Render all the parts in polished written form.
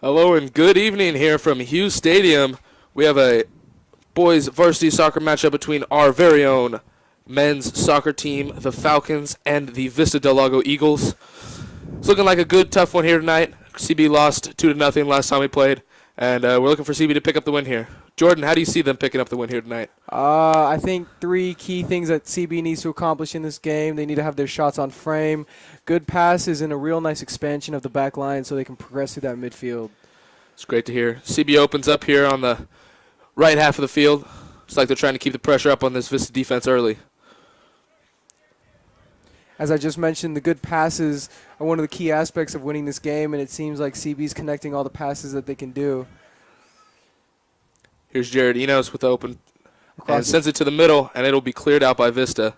Hello and good evening here from Hughes Stadium. We have a boys varsity soccer matchup between our very own men's soccer team, the Falcons, and the Vista Del Lago Eagles. It's looking like a good, tough one here tonight. CB lost 2-0 last time we played, and we're looking for CB to pick up the win here. Jordan, how do you see them picking up the win here tonight? I think three key things that CB needs to accomplish in this game. They need to have their shots on frame, good passes, and a real nice expansion of the back line so they can progress through that midfield. It's great to hear. CB opens up here on the right half of the field. It's like they're trying to keep the pressure up on this Vista defense early. As I just mentioned, the good passes are one of the key aspects of winning this game, and it seems like CB's connecting all the passes that they can do. Here's Jared Enos with the open and sends it to the middle, and it'll be cleared out by Vista.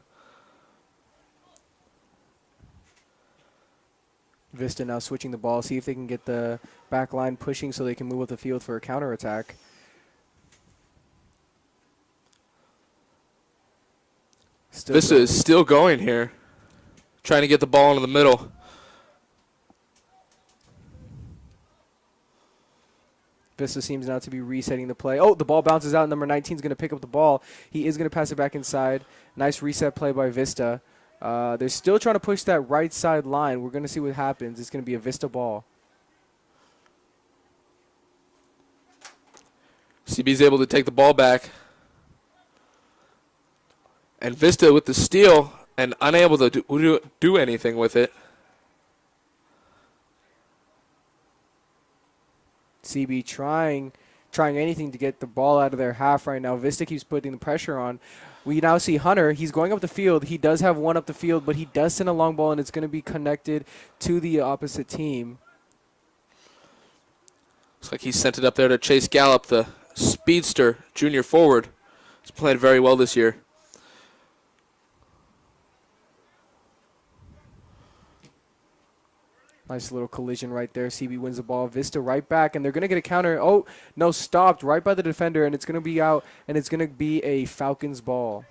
Vista now switching the ball, see if they can get the back line pushing so they can move up the field for a counterattack. Vista is still going here, trying to get the ball into the middle. Vista seems now to be resetting the play. Oh, the ball bounces out. Number 19 is going to pick up the ball. He is going to pass it back inside. Nice reset play by Vista. They're still trying to push that right side line. We're going to see what happens. It's going to be a Vista ball. CB's able to take the ball back. And Vista with the steal and unable to do anything with it. CB trying anything to get the ball out of their half right now. Vista keeps putting the pressure on. We now see Hunter. He's going up the field. He does have one up the field, but he does send a long ball, and it's going to be connected to the opposite team. Looks like he sent it up there to Chase Gallup, the speedster junior forward. He's played very well this year. Nice little collision right there. CB wins the ball. Vista right back, and they're going to get a counter. Oh, no, stopped right by the defender, and it's going to be out, and it's going to be a Falcons ball.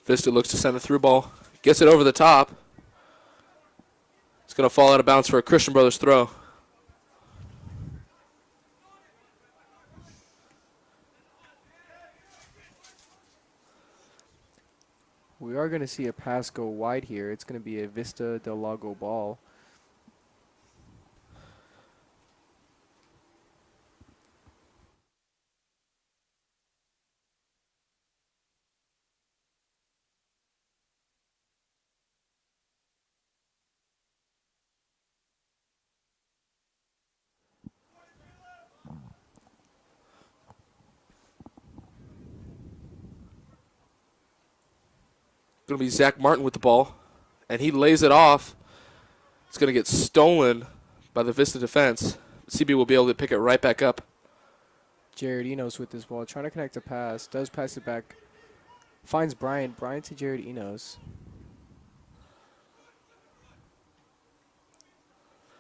Vista looks to send the through ball. Gets it over the top. It's going to fall out of bounds for a Christian Brothers throw. We are going to see a pass go wide here. It's going to be a Vista Del Lago ball. Going to be Zach Martin with the ball, and he lays it off. It's going to get stolen by the Vista defense. CB will be able to pick it right back up. Jared Enos with this ball, trying to connect a pass. Does pass it back. Finds Bryant. Bryant to Jared Enos.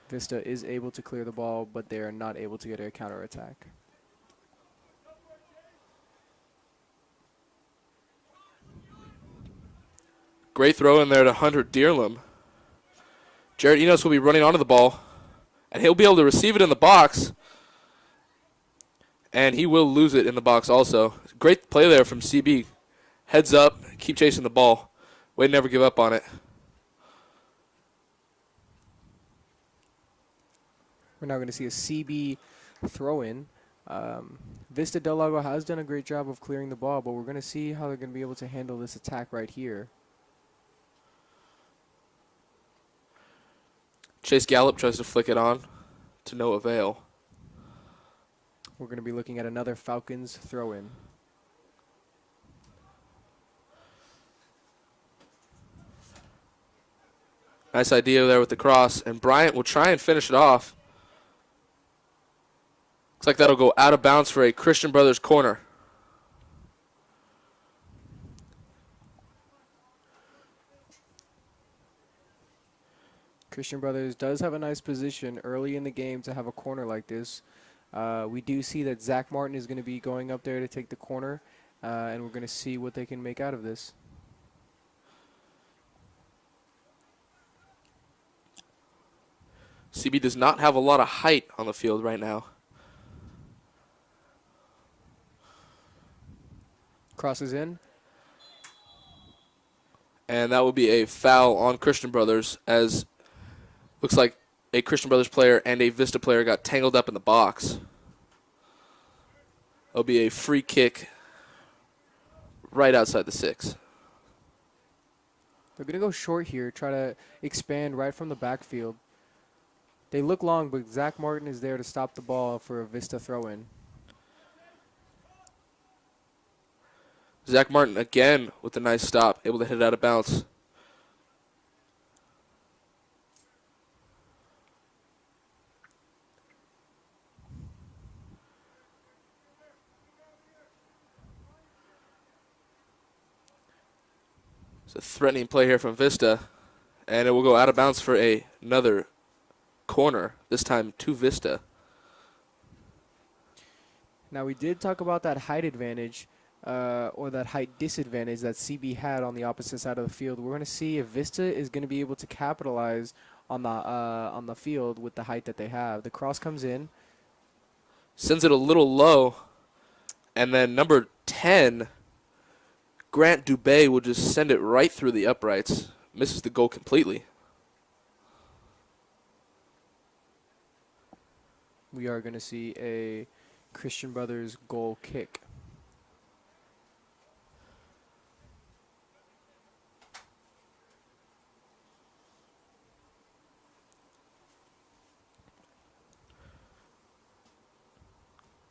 Vista is able to clear the ball, but they are not able to get a counterattack. Great throw in there to Hunter Deerlam. Jared Enos will be running onto the ball, and he'll be able to receive it in the box. And he will lose it in the box also. Great play there from CB. Heads up, keep chasing the ball. Way to never give up on it. We're now going to see a CB throw-in. Vista Del Lago has done a great job of clearing the ball, but we're going to see how they're going to be able to handle this attack right here. Chase Gallup tries to flick it on to no avail. We're going to be looking at another Falcons throw-in. Nice idea there with the cross, and Bryant will try and finish it off. Looks like that'll go out of bounds for a Christian Brothers corner. Christian Brothers does have a nice position early in the game to have a corner like this. We do see that Zach Martin is going to be going up there to take the corner, and we're going to see what they can make out of this. CB does not have a lot of height on the field right now. Crosses in. And that will be a foul on Christian Brothers, as looks like a Christian Brothers player and a Vista player got tangled up in the box. It'll be a free kick right outside the 6. They're going to go short here, try to expand right from the backfield. They look long, but Zach Martin is there to stop the ball for a Vista throw-in. Zach Martin again with a nice stop, able to hit it out of bounds. It's a threatening play here from Vista, and it will go out of bounds for another corner, this time to Vista. Now, we did talk about that height advantage, or that height disadvantage that CB had on the opposite side of the field. We're going to see if Vista is going to be able to capitalize on the field with the height that they have. The cross comes in. Sends it a little low, and then number 10, Grant Dubé, will just send it right through the uprights. Misses the goal completely. We are going to see a Christian Brothers goal kick.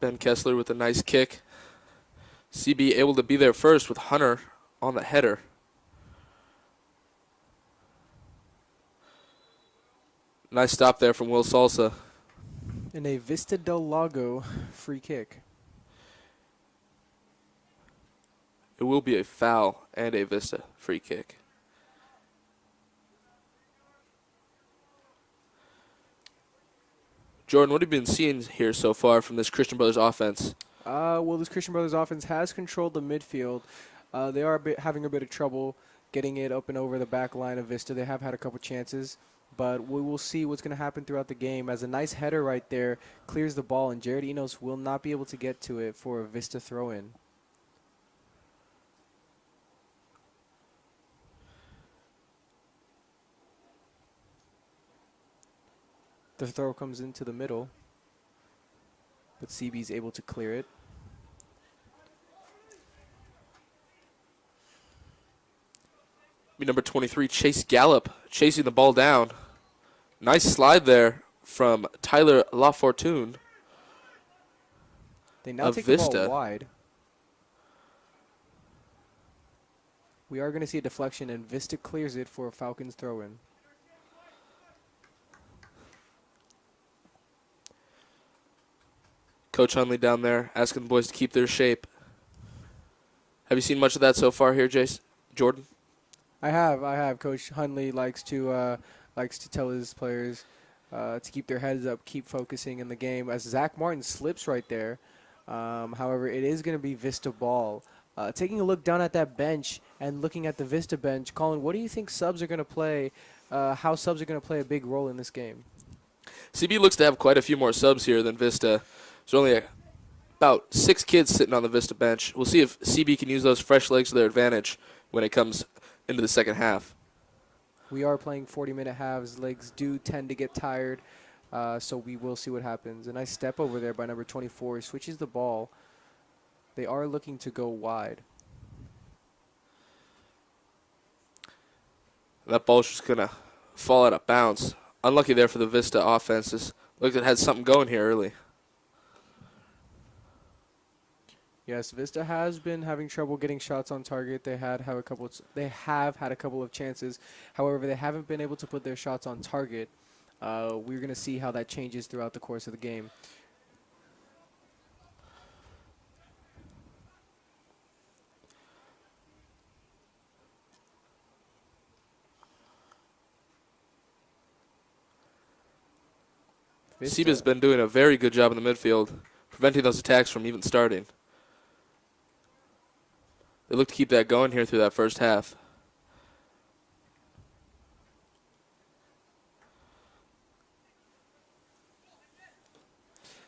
Ben Kessler with a nice kick. CB able to be there first with Hunter on the header. Nice stop there from Will Salsa. And a Vista Del Lago free kick. It will be a foul and a Vista free kick. Jordan, what have you been seeing here so far from this Christian Brothers offense? Well, this Christian Brothers offense has controlled the midfield. They are having a bit of trouble getting it up and over the back line of Vista. They have had a couple chances, but we will see what's going to happen throughout the game. As a nice header right there clears the ball, and Jared Enos will not be able to get to it for a Vista throw-in. The throw comes into the middle, but CB's able to clear it. Number 23, Chase Gallup, chasing the ball down. Nice slide there from Tyler LaFortune. They now take Vista. the ball wide. We are going to see a deflection, and Vista clears it for a Falcons throw-in. Coach Hunley down there asking the boys to keep their shape. Have you seen much of that so far here, Jordan? I have. Coach Hunley likes to tell his players to keep their heads up, keep focusing in the game. As Zach Martin slips right there. However, it is going to be Vista ball. Taking a look down at that bench and looking at the Vista bench, Colin, what do you think subs are going to play? How subs are going to play a big role in this game? CB looks to have quite a few more subs here than Vista. There's only about 6 kids sitting on the Vista bench. We'll see if CB can use those fresh legs to their advantage when it comes into the second half. We are playing 40-minute halves. Legs do tend to get tired, so we will see what happens. A nice step over there by number 24. Switches the ball. They are looking to go wide. That ball's just going to fall out of bounds. Unlucky there for the Vista offenses. Looked like it had something going here early. Yes, Vista has been having trouble getting shots on target. They have had a couple of chances. However, they haven't been able to put their shots on target. We're going to see how that changes throughout the course of the game. CB's been doing a very good job in the midfield, preventing those attacks from even starting. They look to keep that going here through that first half.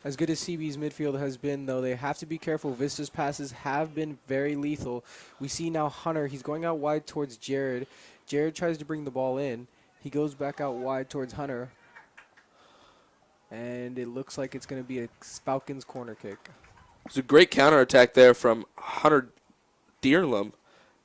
As good as CB's midfield has been, though, they have to be careful. Vista's passes have been very lethal. We see now Hunter. He's going out wide towards Jared. Jared tries to bring the ball in. He goes back out wide towards Hunter. And it looks like it's going to be a Falcons corner kick. It's a great counterattack there from Hunter Dearlum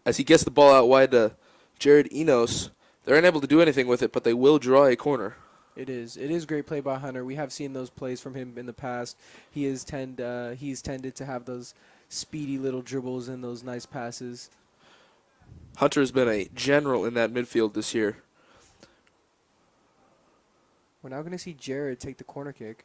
as he gets the ball out wide to Jared Enos. They're unable to do anything with it, but they will draw a corner. It is. It is great play by Hunter. We have seen those plays from him in the past. He's tended to have those speedy little dribbles and those nice passes. Hunter's been a general in that midfield this year. We're now going to see Jared take the corner kick.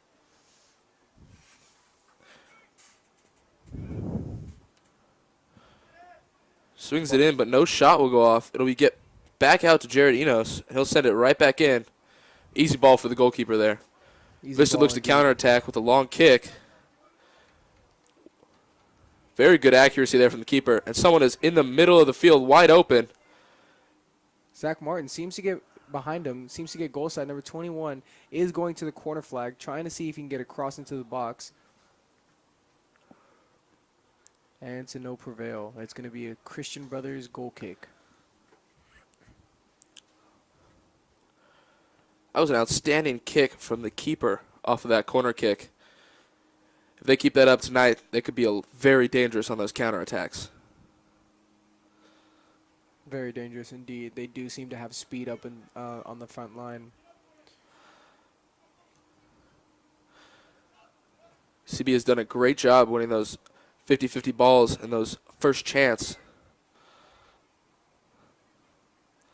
Swings it in, but no shot will go off. It'll be get back out to Jared Enos. He'll send it right back in. Easy ball for the goalkeeper there. Vista looks to counterattack with a long kick. Very good accuracy there from the keeper. And someone is in the middle of the field, wide open. Zach Martin seems to get behind him, seems to get goal side. Number 21 is going to the corner flag, trying to see if he can get a cross into the box. And to no prevail. It's going to be a Christian Brothers goal kick. That was an outstanding kick from the keeper off of that corner kick. If they keep that up tonight, they could be very dangerous on those counterattacks. Very dangerous indeed. They do seem to have speed up on the front line. CB has done a great job winning those 50-50 balls and those first chance.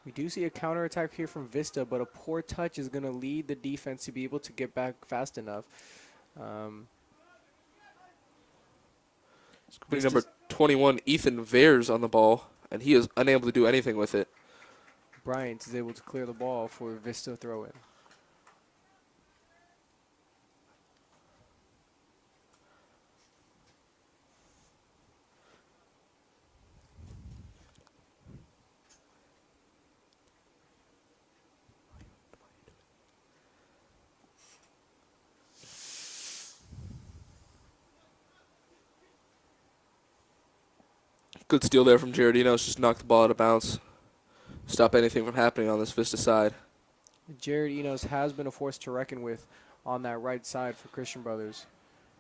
We do see a counterattack here from Vista, but a poor touch is going to lead the defense to be able to get back fast enough. Number 21, Ethan Veers on the ball, and he is unable to do anything with it. Bryant is able to clear the ball for Vista throw-in. Good steal there from Jared Enos. Just knocked the ball out of bounds. Stop anything from happening on this Vista side. Jared Enos has been a force to reckon with on that right side for Christian Brothers.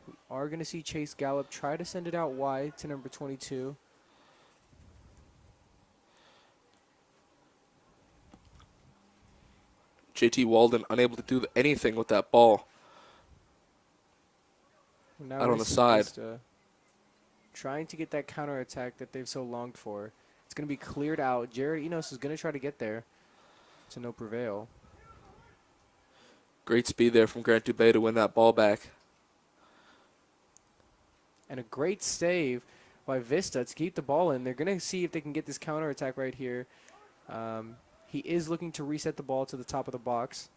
We are going to see Chase Gallup try to send it out wide to number 22. JT Walden unable to do anything with that ball. Now out on the side. Vista trying to get that counterattack that they've so longed for. It's going to be cleared out. Jared Enos is going to try to get there to no prevail. Great speed there from Grant Dubé to win that ball back. And a great save by Vista to keep the ball in. They're going to see if they can get this counterattack right here. He is looking to reset the ball to the top of the box.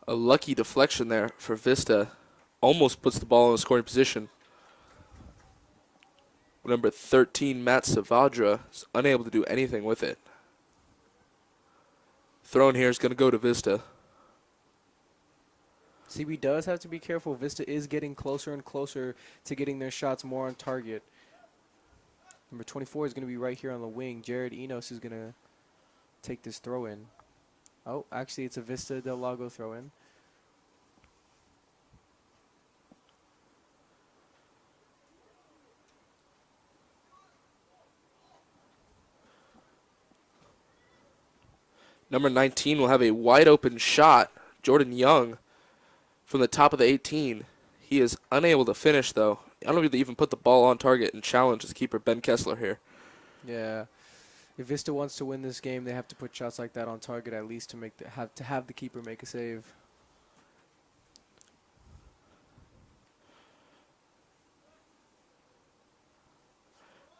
A lucky deflection there for Vista. Almost puts the ball in a scoring position. Number 13, Matt Savadra, is unable to do anything with it. Throw in here is going to go to Vista. CB does have to be careful. Vista is getting closer and closer to getting their shots more on target. Number 24 is going to be right here on the wing. Jared Enos is going to take this throw in. Oh, actually, it's a Vista Del Lago throw in. Number 19 will have a wide open shot. Jordan Young from the top of the 18. He is unable to finish, though. I don't know if he even put the ball on target and challenge his keeper, Ben Kessler, here. Yeah. If Vista wants to win this game, they have to put shots like that on target at least to have the keeper make a save.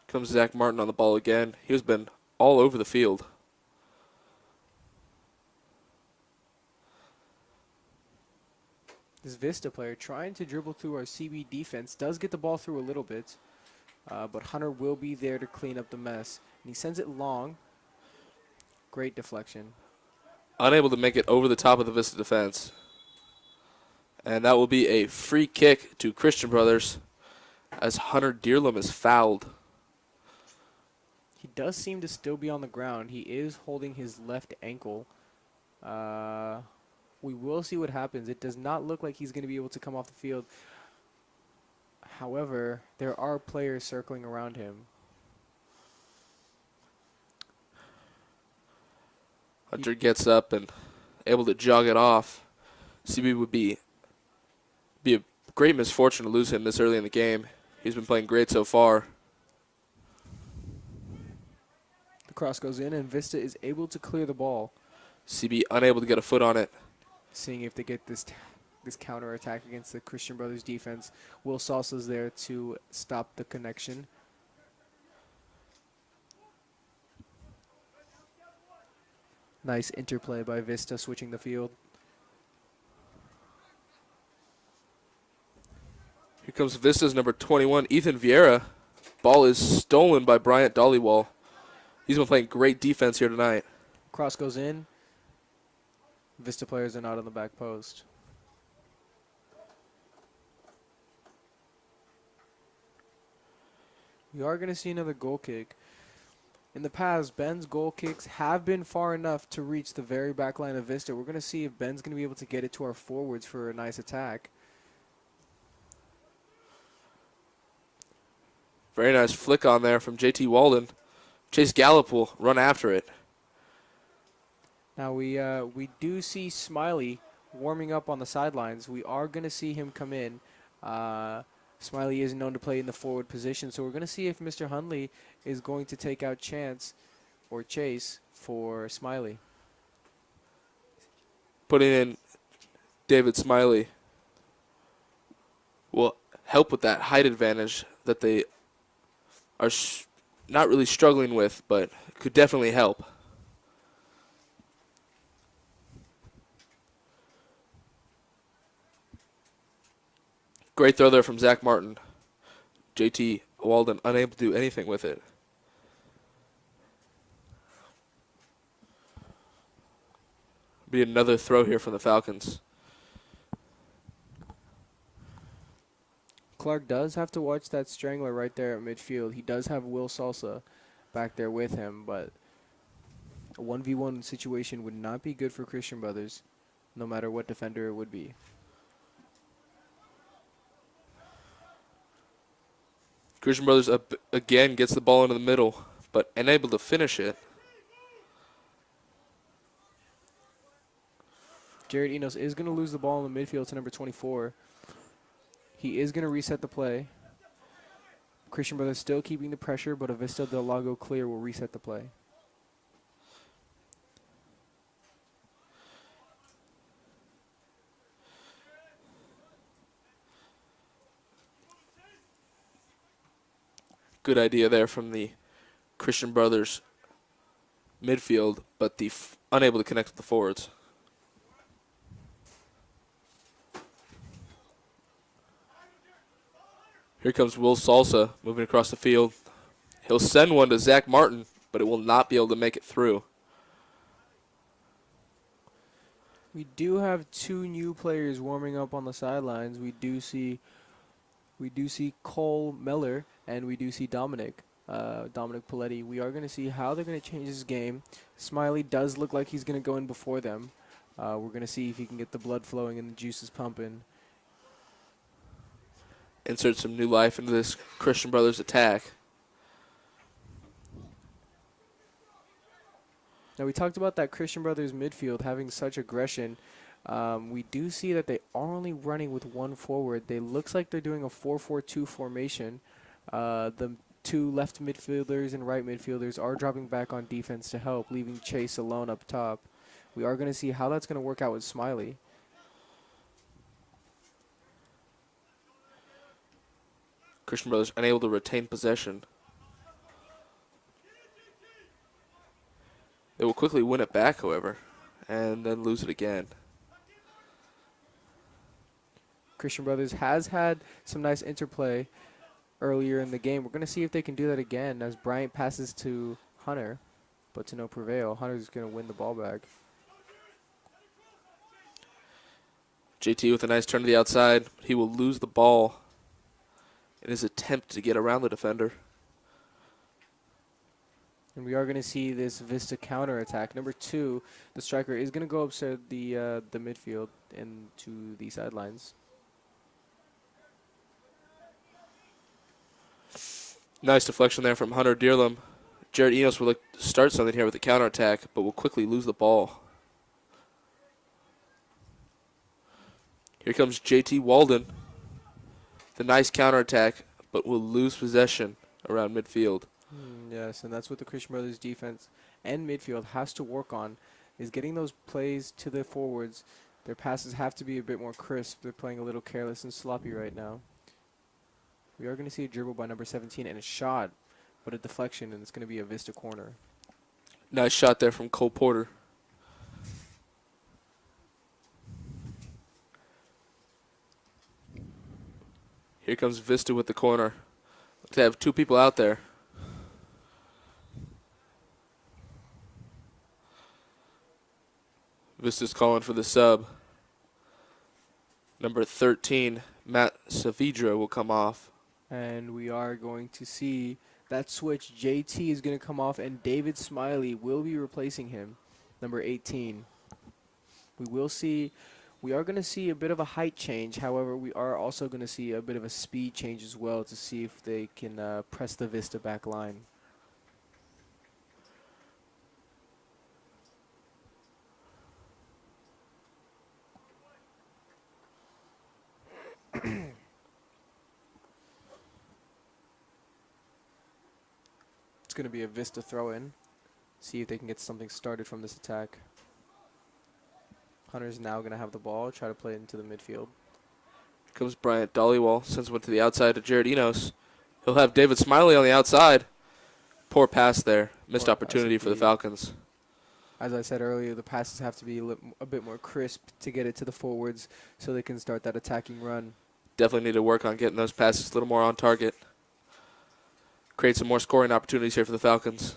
Comes Zach Martin on the ball again. He has been all over the field. This Vista player trying to dribble through our CB defense does get the ball through a little bit, but Hunter will be there to clean up the mess. And he sends it long. Great deflection. Unable to make it over the top of the Vista defense. And that will be a free kick to Christian Brothers as Hunter Deerlum is fouled. He does seem to still be on the ground. He is holding his left ankle. We will see what happens. It does not look like he's going to be able to come off the field. However, there are players circling around him. Hunter gets up and able to jog it off. CB would be a great misfortune to lose him this early in the game. He's been playing great so far. The cross goes in, and Vista is able to clear the ball. CB unable to get a foot on it. Seeing if they get this counter attack against the Christian Brothers defense. Will Salsa's there to stop the connection. Nice interplay by Vista, switching the field. Here comes Vista's number 21, Ethan Vieira. Ball is stolen by Bryant Dollywall. He's been playing great defense here tonight. Cross goes in. Vista players are not on the back post. We are going to see another goal kick. In the past, Ben's goal kicks have been far enough to reach the very back line of Vista. We're going to see if Ben's going to be able to get it to our forwards for a nice attack. Very nice flick on there from JT Walden. Chase Gallup will run after it. Now we do see Smiley warming up on the sidelines. We are going to see him come in. Smiley is known to play in the forward position, so we're going to see if Mr. Hundley is going to take out Chance or Chase for Smiley. Putting in David Smiley will help with that height advantage that they are not really struggling with, but could definitely help. Great throw there from Zach Martin. JT Walden unable to do anything with it. Be another throw here from the Falcons. Clark does have to watch that strangler right there at midfield. He does have Will Salsa back there with him, but a 1v1 situation would not be good for Christian Brothers, no matter what defender it would be. Christian Brothers again gets the ball into the middle, but unable to finish it. Jared Enos is going to lose the ball in the midfield to number 24. He is going to reset the play. Christian Brothers still keeping the pressure, but a Vista del Lago clear will reset the play. Good idea there from the Christian Brothers midfield, but unable to connect with the forwards. Here comes Will Salsa moving across the field. He'll send one to Zach Martin, but it will not be able to make it through. We do have two new players warming up on the sidelines. We do see Cole Miller and we do see Dominic Paletti. We are going to see how they're going to change this game. Smiley does look like he's going to go in before them. We're going to see if he can get the blood flowing and the juices pumping. Insert some new life into this Christian Brothers attack. Now, we talked about that Christian Brothers midfield having such aggression. We do see that they are only running with one forward. They looks like they're doing a 4-4-2 formation. The two left midfielders and right midfielders are dropping back on defense to help, leaving Chase alone up top. We are going to see how that's going to work out with Smiley. Christian Brothers unable to retain possession. They will quickly win it back, however, and then lose it again. Christian Brothers has had some nice interplay earlier in the game. We're going to see if they can do that again as Bryant passes to Hunter, but to no prevail. Hunter's going to win the ball back. JT with a nice turn to the outside. He will lose the ball in his attempt to get around the defender. And we are going to see this Vista counterattack. Number 2, the striker is going to go upstairs the midfield into the sidelines. Nice deflection there from Hunter Dearlam. Jared Enos will look to start something here with a counterattack, but will quickly lose the ball. Here comes JT Walden. The nice counterattack, but will lose possession around midfield. Yes, and that's what the Christian Brothers defense and midfield has to work on, is getting those plays to the forwards. Their passes have to be a bit more crisp. They're playing a little careless and sloppy right now. We are going to see a dribble by number 17 and a shot, but a deflection, and it's going to be a Vista corner. Nice shot there from Cole Porter. Here comes Vista with the corner. They have 2 people out there. Vista's calling for the sub. Number 13, Matt Saavedra, will come off. And we are going to see that switch. JT is going to come off, and David Smiley will be replacing him, number 18. We are going to see a bit of a height change. However, we are also going to see a bit of a speed change as well to see if they can press the Vista back line. It's going to be a Vista throw-in. See if they can get something started from this attack. Hunter's now going to have the ball, try to play it into the midfield. Here comes Bryant Dollywall, sends one to the outside to Jared Enos. He'll have David Smiley on the outside. Poor pass there. Missed opportunity for the Falcons. As I said earlier, the passes have to be a bit more crisp to get it to the forwards so they can start that attacking run. Definitely need to work on getting those passes a little more on target. Create some more scoring opportunities here for the Falcons,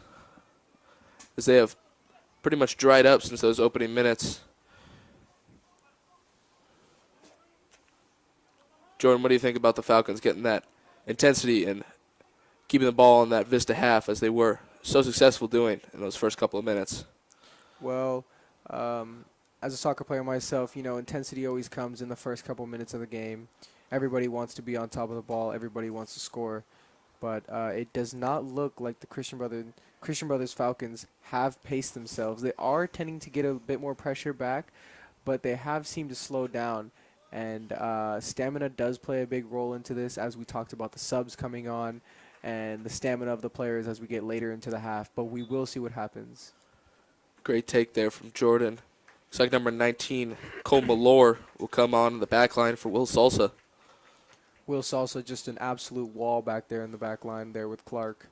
as they have pretty much dried up since those opening minutes. Jordan, what do you think about the Falcons getting that intensity and keeping the ball on that Vista half as they were so successful doing in those first couple of minutes? Well, as a soccer player myself, intensity always comes in the first couple minutes of the game. Everybody wants to be on top of the ball. Everybody wants to score. But it does not look like the Christian Brothers Falcons have paced themselves. They are tending to get a bit more pressure back, but they have seemed to slow down. And stamina does play a big role into this, as we talked about the subs coming on and the stamina of the players as we get later into the half. But we will see what happens. Great take there from Jordan. Looks like number 19, Cole Malore, will come on the back line for Will Salsa. Will Salsa, just an absolute wall back there in the back line there with Clark.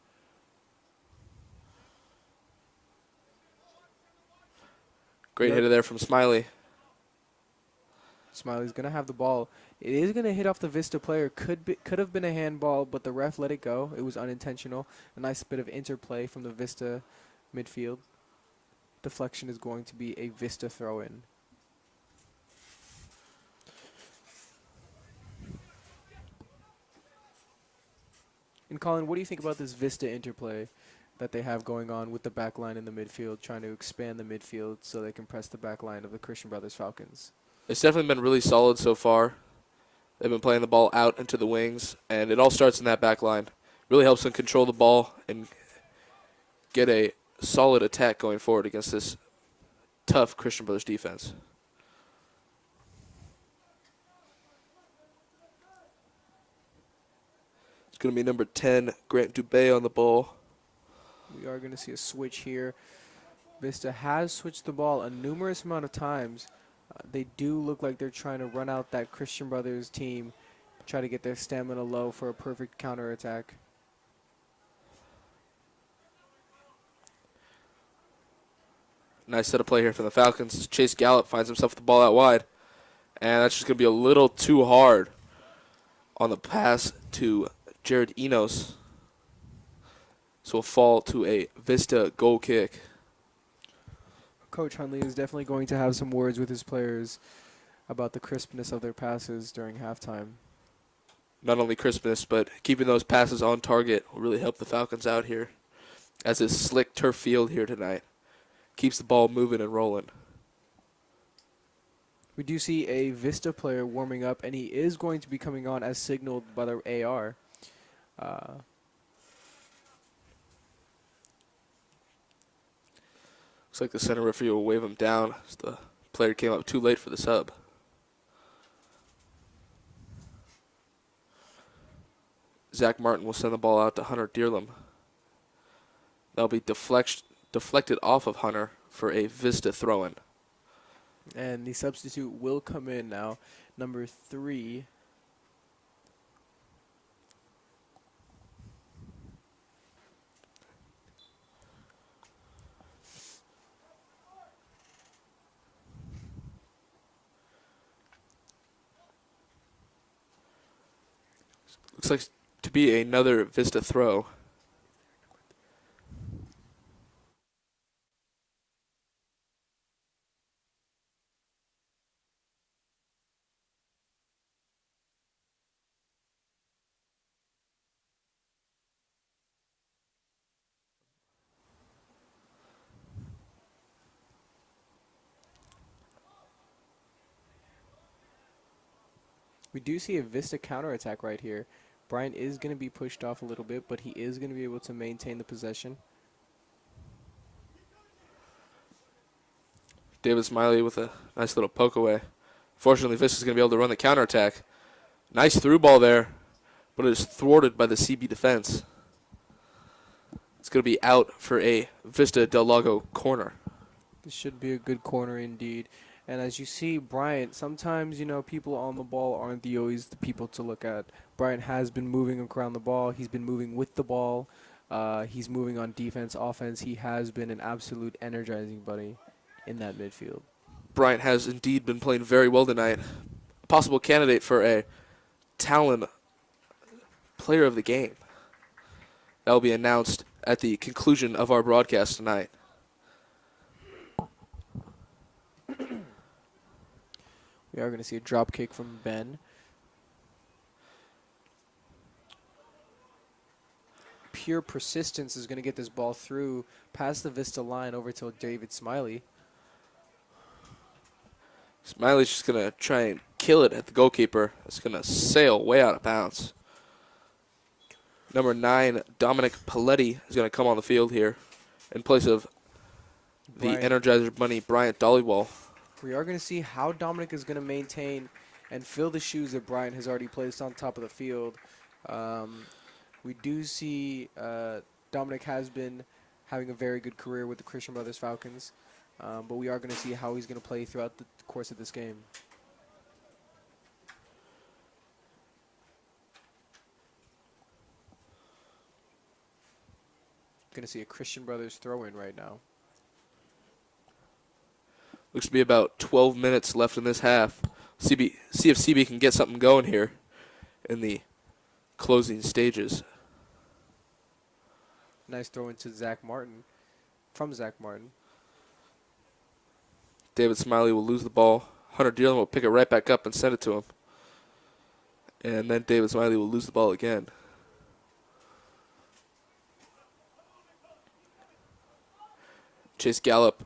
Great hitter there from Smiley. Smiley's going to have the ball. It is going to hit off the Vista player. Could have been a handball, but the ref let it go. It was unintentional. A nice bit of interplay from the Vista midfield. Deflection is going to be a Vista throw-in. And Colin, what do you think about this Vista interplay that they have going on with the back line in the midfield, trying to expand the midfield so they can press the back line of the Christian Brothers Falcons? It's definitely been really solid so far. They've been playing the ball out into the wings, and it all starts in that back line. Really helps them control the ball and get a solid attack going forward against this tough Christian Brothers defense. It's going to be number 10, Grant Dubé, on the ball. We are going to see a switch here. Vista has switched the ball a numerous amount of times. They do look like they're trying to run out that Christian Brothers team, try to get their stamina low for a perfect counterattack. Nice set of play here from the Falcons. Chase Gallup finds himself the ball out wide. And that's just going to be a little too hard on the pass to Jared Enos. So we'll fall to a Vista goal kick. Coach Hunley is definitely going to have some words with his players about the crispness of their passes during halftime. Not only crispness, but keeping those passes on target will really help the Falcons out here, as this slick turf field here tonight keeps the ball moving and rolling. We do see a Vista player warming up, and he is going to be coming on as signaled by the AR. Looks like the center referee will wave him down as the player came up too late for the sub. Zach Martin will send the ball out to Hunter Dearlam. That'll be deflected off of Hunter for a Vista throw-in. And the substitute will come in now. Number 3. Looks like to be another Vista throw. We do see a Vista counterattack right here. Bryant is going to be pushed off a little bit, but he is going to be able to maintain the possession. David Smiley with a nice little poke away. Fortunately, Vista's going to be able to run the counterattack. Nice through ball there, but it is thwarted by the CB defense. It's going to be out for a Vista Del Lago corner. This should be a good corner indeed. And as you see, Bryant, sometimes, people on the ball aren't always the people to look at. Bryant has been moving around the ball. He's been moving with the ball. He's moving on defense, offense. He has been an absolute energizing buddy in that midfield. Bryant has indeed been playing very well tonight. A possible candidate for a Talon Player of the Game. That will be announced at the conclusion of our broadcast tonight. We are going to see a drop kick from Ben. Pure persistence is going to get this ball through past the Vista line over to David Smiley. Smiley's just going to try and kill it at the goalkeeper. It's going to sail way out of bounds. Number 9, Dominic Paletti, is going to come on the field here in place of the Energizer Bunny, Bryant Dollywall. We are going to see how Dominic is going to maintain and fill the shoes that Bryant has already placed on top of the field. We do see Dominic has been having a very good career with the Christian Brothers Falcons, but we are going to see how he's going to play throughout the course of this game. Going to see a Christian Brothers throw-in right now. Looks to be about 12 minutes left in this half. See if CB can get something going here in the closing stages. Nice throw into Zach Martin, from Zach Martin. David Smiley will lose the ball. Hunter Dearland will pick it right back up and send it to him. And then David Smiley will lose the ball again. Chase Gallup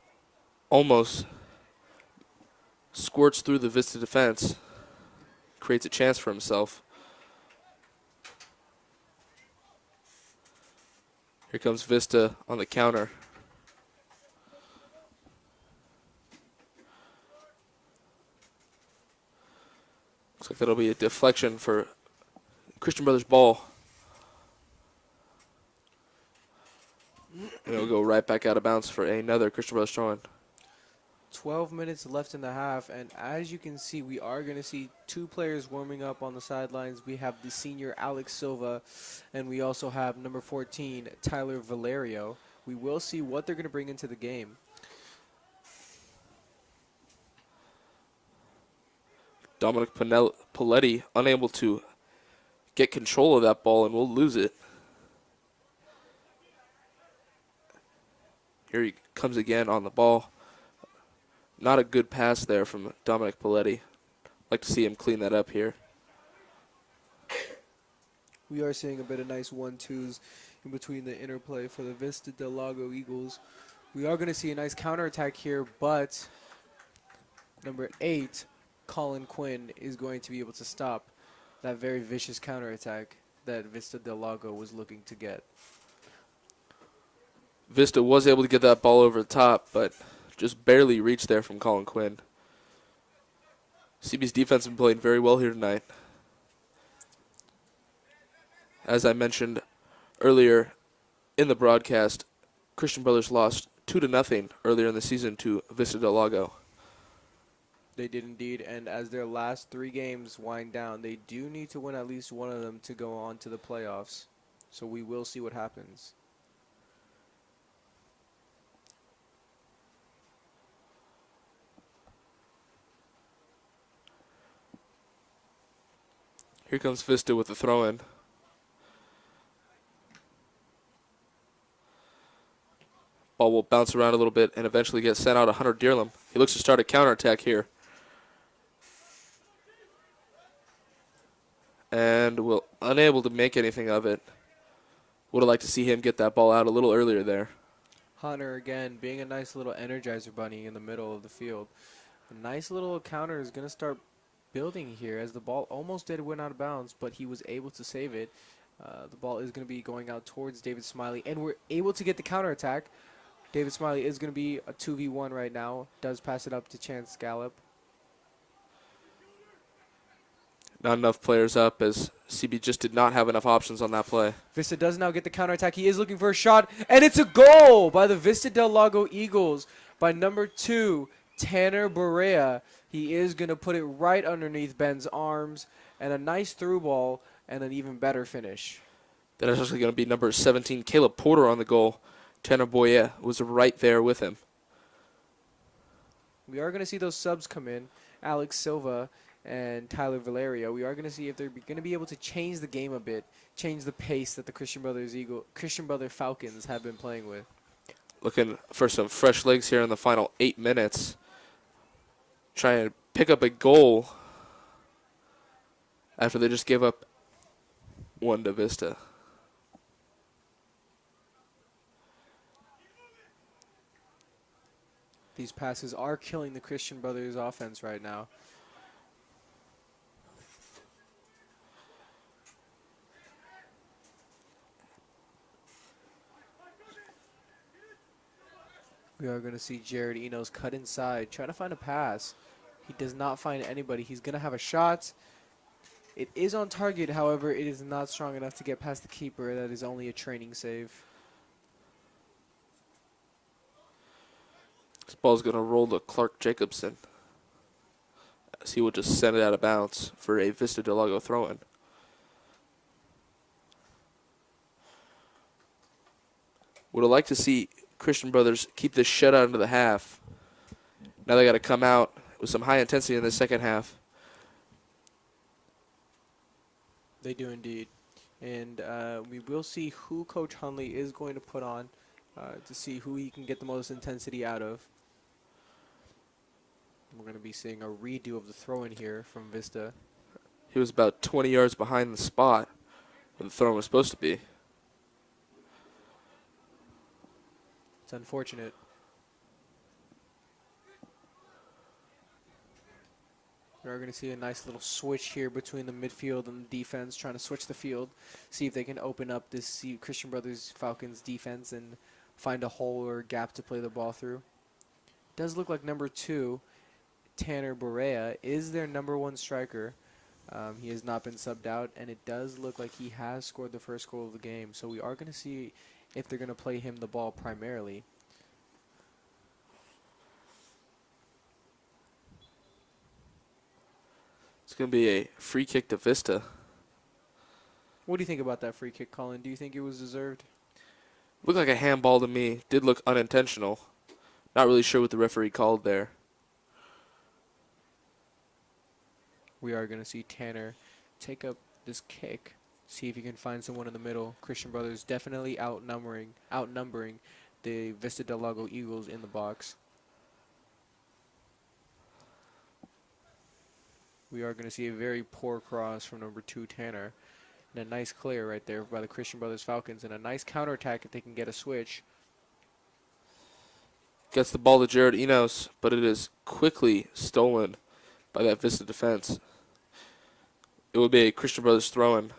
almost squirts through the Vista defense, creates a chance for himself. Here comes Vista on the counter. Looks like that'll be a deflection for Christian Brothers ball. And it'll go right back out of bounds for another Christian Brothers throw-in. 12 minutes left in the half, and as you can see, we are going to see two players warming up on the sidelines. We have the senior Alex Silva, and we also have number 14, Tyler Valerio. We will see what they're going to bring into the game. Dominic Paletti unable to get control of that ball and will lose it. Here he comes again on the ball. Not a good pass there from Dominic Paletti. Like to see him clean that up here. We are seeing a bit of nice 1-2s in between the interplay for the Vista Del Lago Eagles. We are going to see a nice counterattack here, but number 8, Colin Quinn, is going to be able to stop that very vicious counterattack that Vista Del Lago was looking to get. Vista was able to get that ball over the top, but just barely reached there from Colin Quinn. CB's defense has been playing very well here tonight. As I mentioned earlier in the broadcast, Christian Brothers lost 2-0 earlier in the season to Vista Del Lago. They did indeed, and as their last 3 games wind down, they do need to win at least one of them to go on to the playoffs. So we will see what happens. Here comes Vista with the throw-in. Ball will bounce around a little bit and eventually get sent out to Hunter Dearlam. He looks to start a counterattack here. And will unable to make anything of it. Would have liked to see him get that ball out a little earlier there. Hunter, again, being a nice little energizer bunny in the middle of the field. A nice little counter is going to start building here as the ball almost did went out of bounds, but he was able to save it. The ball is going to be going out towards David Smiley, and we're able to get the counterattack. David Smiley is going to be a 2v1 right now. Does pass it up to Chance Gallup. Not enough players up as CB just did not have enough options on that play. Vista does now get the counterattack. He is looking for a shot, and it's a goal by the Vista Del Lago Eagles by number 2, Tanner Barea. He is going to put it right underneath Ben's arms, and a nice through ball and an even better finish. That is actually going to be number 17, Caleb Porter, on the goal. Tanner Boyer was right there with him. We are going to see those subs come in, Alex Silva and Tyler Valerio. We are going to see if they're going to be able to change the game a bit, change the pace that the Christian Brother Falcons have been playing with. Looking for some fresh legs here in the final 8 minutes. Trying to pick up a goal after they just gave up one to Vista. These passes are killing the Christian Brothers offense right now. We are going to see Jared Enos cut inside, trying to find a pass. He does not find anybody. He's going to have a shot. It is on target, however, it is not strong enough to get past the keeper. That is only a training save. This ball's going to roll to Clark Jacobson, as he will just send it out of bounds for a Vista Del Lago throw-in. Would have liked to see Christian Brothers keep this shutout into the half. Now they got to come out with some high intensity in the second half. They do indeed. And we will see who Coach Hunley is going to put on to see who he can get the most intensity out of. We're going to be seeing a redo of the throw-in here from Vista. He was about 20 yards behind the spot where the throw was supposed to be. It's unfortunate. We're going to see a nice little switch here between the midfield and the defense, trying to switch the field, see if they can open up this Christian Brothers Falcons defense and find a hole or gap to play the ball through. Does look like number 2, Tanner Barea, is their number 1 striker. He has not been subbed out, and it does look like he has scored the first goal of the game. So we are going to see if they're going to play him the ball primarily. It's going to be a free kick to Vista. What do you think about that free kick, Colin? Do you think it was deserved? Looked like a handball to me. Did look unintentional. Not really sure what the referee called there. We are going to see Tanner take up this kick, see if he can find someone in the middle. Christian Brothers definitely outnumbering the Vista Del Lago Eagles in the box. We are going to see a very poor cross from number 2, Tanner. And a nice clear right there by the Christian Brothers Falcons. And a nice counterattack if they can get a switch. Gets the ball to Jared Enos, but it is quickly stolen by that Vista defense. It would be a Christian Brothers throw-in.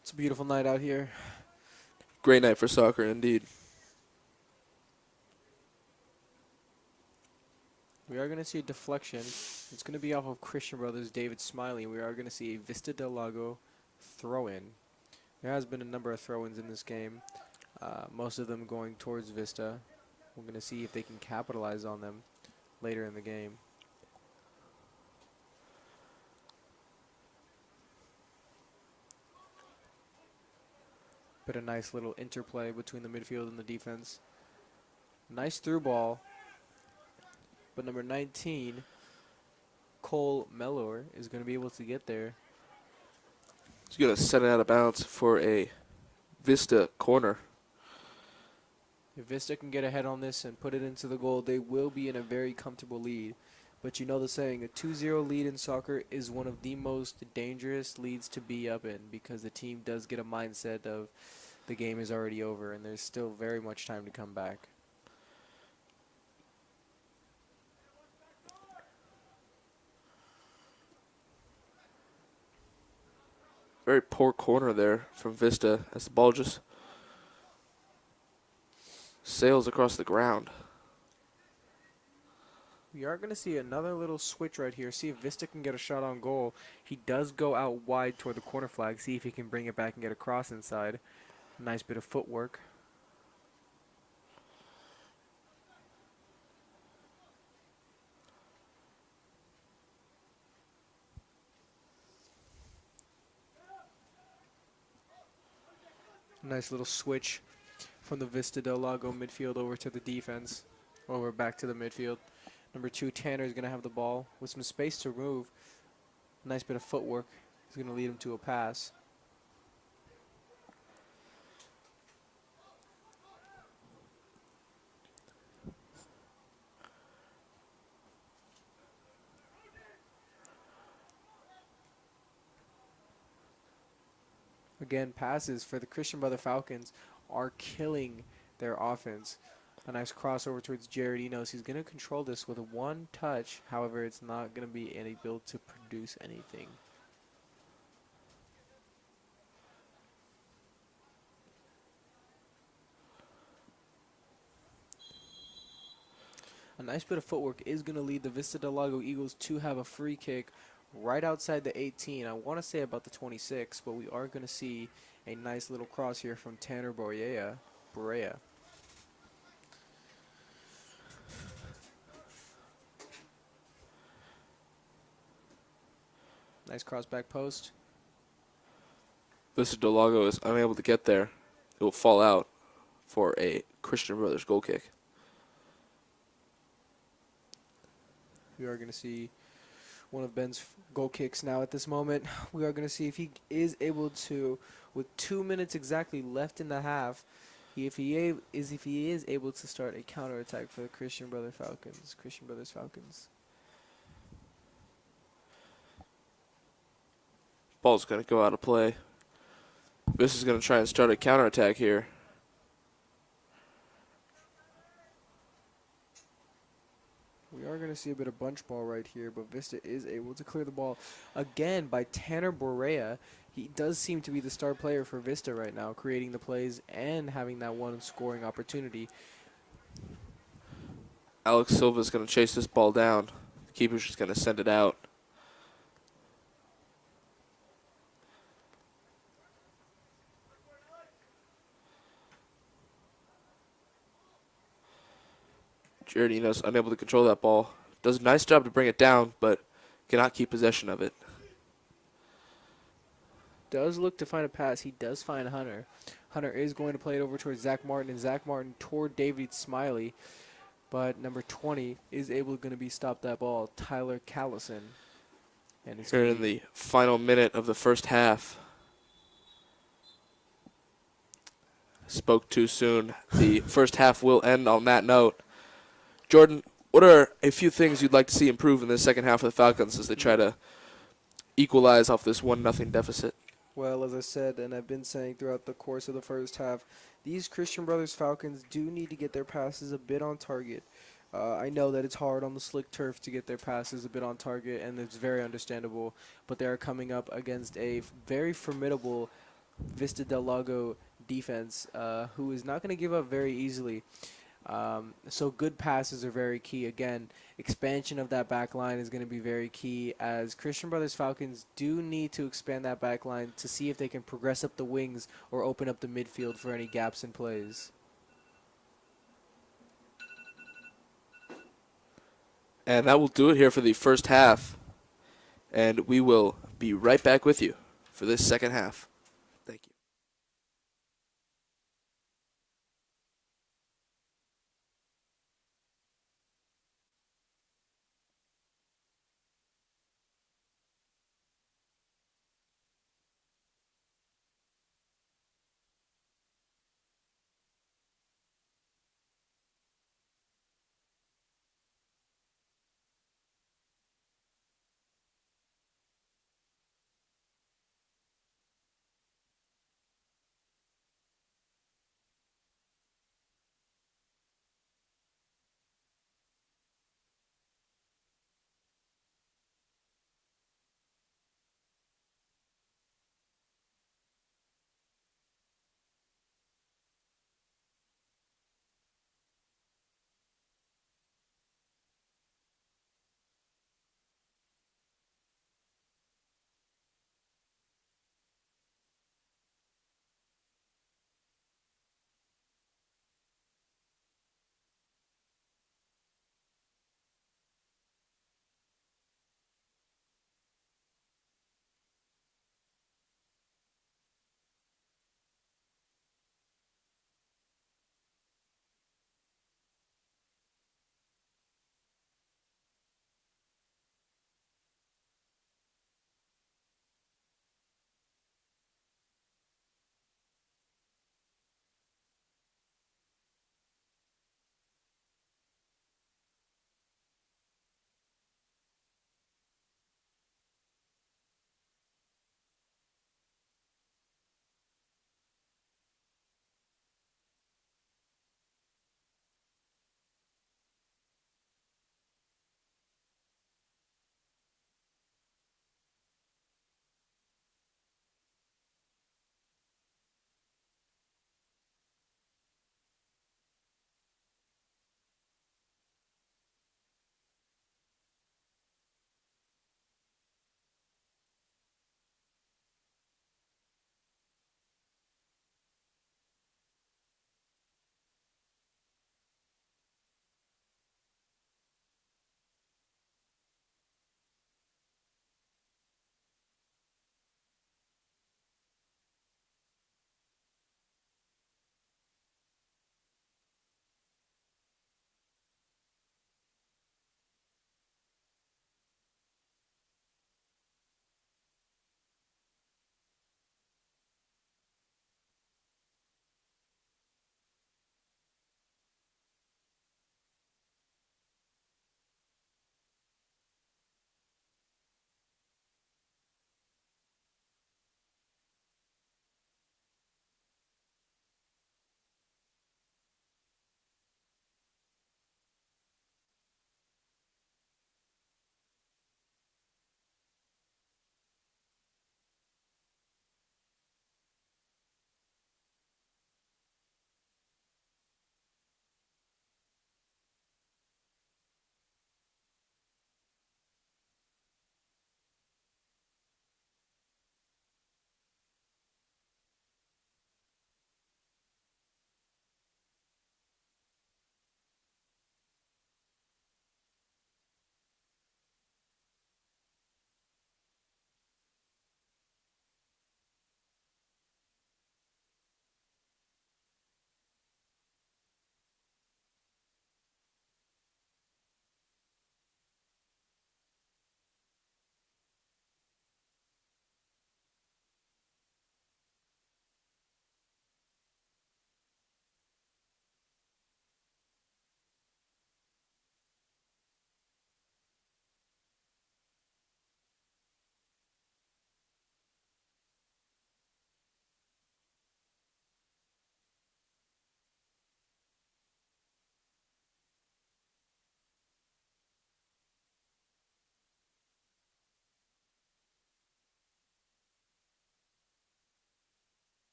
It's a beautiful night out here. Great night for soccer, indeed. We are going to see a deflection. It's going to be off of Christian Brothers' David Smiley. We are going to see a Vista Del Lago throw-in. There has been a number of throw-ins in this game, most of them going towards Vista. We're going to see if they can capitalize on them later in the game. But a nice little interplay between the midfield and the defense. Nice through ball. But number 19, Cole Mellor, is going to be able to get there. He's going to set it out of bounds for a Vista corner. If Vista can get ahead on this and put it into the goal, they will be in a very comfortable lead. But you know the saying, a 2-0 lead in soccer is one of the most dangerous leads to be up in, because the team does get a mindset of the game is already over and there's still very much time to come back. Very poor corner there from Vista as the ball just sails across the ground. We are going to see another little switch right here. See if Vista can get a shot on goal. He does go out wide toward the corner flag. See if he can bring it back and get a cross inside. Nice bit of footwork. Nice little switch from the Vista Del Lago midfield over to the defense. Over back to the midfield. Number 2, Tanner, is going to have the ball with some space to move. Nice bit of footwork. He's going to lead him to a pass. Again, passes for the Christian Brother Falcons are killing their offense. A nice crossover towards Jared Enos. He's going to control this with one touch. However, it's not going to be able to produce anything. A nice bit of footwork is going to lead the Vista Del Lago Eagles to have a free kick right outside the 18. I want to say about the 26, but we are going to see a nice little cross here from Tanner Borea. Nice cross back post. Vista Del Lago is unable to get there. It will fall out for a Christian Brothers goal kick. We are going to see one of Ben's goal kicks now at this moment. We are going to see if he is able to, with 2 minutes exactly left in the half, if he is able to start a counterattack for the Christian Brothers Falcons. Ball's going to go out of play. This is going to try and start a counterattack here. We are going to see a bit of bunch ball right here, but Vista is able to clear the ball again by Tanner Borea. He does seem to be the star player for Vista right now, creating the plays and having that one scoring opportunity. Alex Silva's going to chase this ball down. The keeper's just going to send it out. Jared Enos unable to control that ball. Does a nice job to bring it down, but cannot keep possession of it. does look to find a pass. He does find Hunter. Hunter is going to play it over towards Zach Martin, and Zach Martin toward David Smiley. But number 20 is able to be stopped that ball, Tyler Callison. And it's Here gonna in be the final minute of the first half. Spoke too soon. The first half will end on that note. Jordan, what are a few things you'd like to see improve in the second half of the Falcons as they try to equalize off this 1-0 deficit? Well, as I said, and I've been saying throughout the course of the first half, these Christian Brothers Falcons do need to get their passes a bit on target. I know that it's hard on the slick turf to get their passes a bit on target, and it's very understandable, but they are coming up against a very formidable Vista Del Lago defense who is not going to give up very easily. So good passes are very key. Again, expansion of that back line is going to be very key as Christian Brothers Falcons do need to expand that back line to see if they can progress up the wings or open up the midfield for any gaps in plays. And that will do it here for the first half. And we will be right back with you for this second half. Thank you.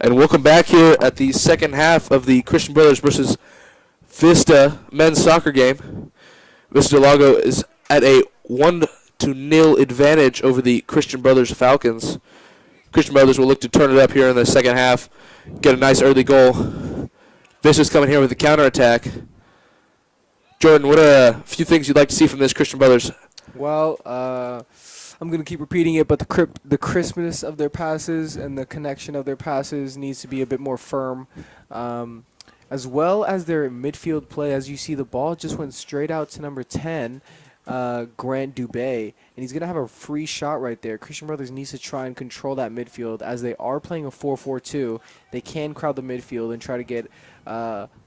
And welcome back here at the second half of the Christian Brothers versus Vista men's soccer game. Vista Del Lago is at a 1-0 advantage over the Christian Brothers Falcons. Christian Brothers will look to turn it up here in the second half, get a nice early goal. Vista's coming here with a counterattack. Jordan, what are a few things you'd like to see from this Christian Brothers? Well, I'm going to keep repeating it, but the crispness of their passes and the connection of their passes needs to be a bit more firm, as well as their midfield play. As you see, the ball just went straight out to number 10, Grant Dubé, and he's going to have a free shot right there. Christian Brothers needs to try and control that midfield. As they are playing a 4-4-2, they can crowd the midfield and try to get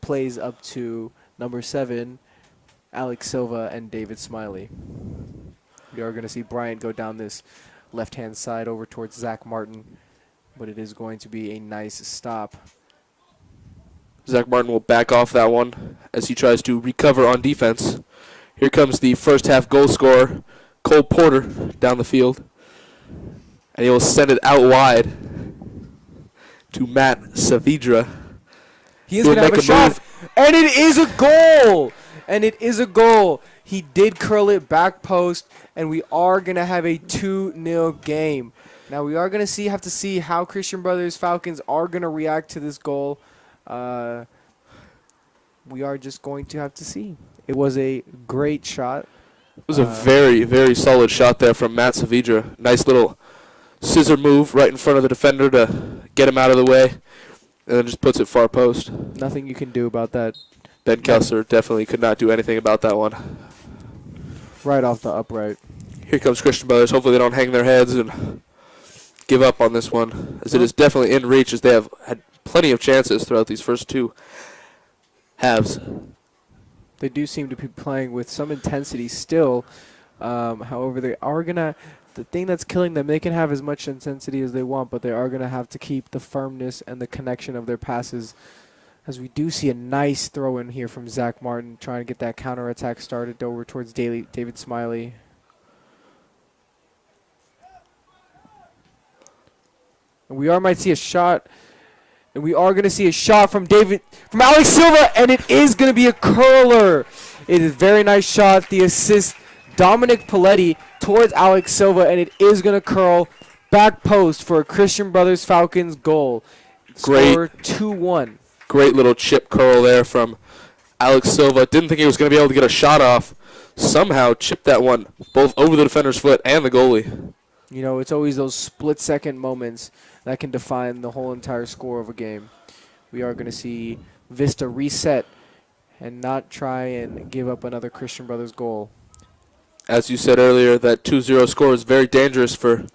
plays up to number 7, Alex Silva, and David Smiley. We are going to see Bryant go down this left-hand side over towards Zach Martin, but it is going to be a nice stop. Zach Martin will back off that one as he tries to recover on defense. Here comes the first half goal scorer, Cole Porter, down the field. And he will send it out wide to Matt Saavedra. He is going to have a shot, and it is a goal! And it is a goal. He did curl it back post, and we are going to have a 2-0 game. Now, we are going to have to see how Christian Brothers Falcons are going to react to this goal. We are just going to have to see. It was a great shot. It was a very, very solid shot there from Matt Saavedra. Nice little scissor move right in front of the defender to get him out of the way, and then just puts it far post. Nothing you can do about that. Ben Kessler definitely could not do anything about that one. Right off the upright. Here comes Christian Brothers. Hopefully they don't hang their heads and give up on this one, as it is definitely in reach, as they have had plenty of chances throughout these first two halves. They do seem to be playing with some intensity still. However, they are going to, the thing that's killing them, they can have as much intensity as they want, but they are going to have to keep the firmness and the connection of their passes. As we do see a nice throw in here from Zach Martin, trying to get that counterattack started over towards David Smiley. And we might see a shot, and we are going to see a shot from Alex Silva, and it is going to be a curler. It is a very nice shot. The assist, Dominic Paletti towards Alex Silva, and it is going to curl back post for a Christian Brothers Falcons goal. Great. Score 2-1. Great little chip curl there from Alex Silva. Didn't think he was going to be able to get a shot off. Somehow chipped that one both over the defender's foot and the goalie. You know, it's always those split-second moments that can define the whole entire score of a game. We are going to see Vista reset and not try and give up another Christian Brothers goal. As you said earlier, that 2-0 score is very dangerous for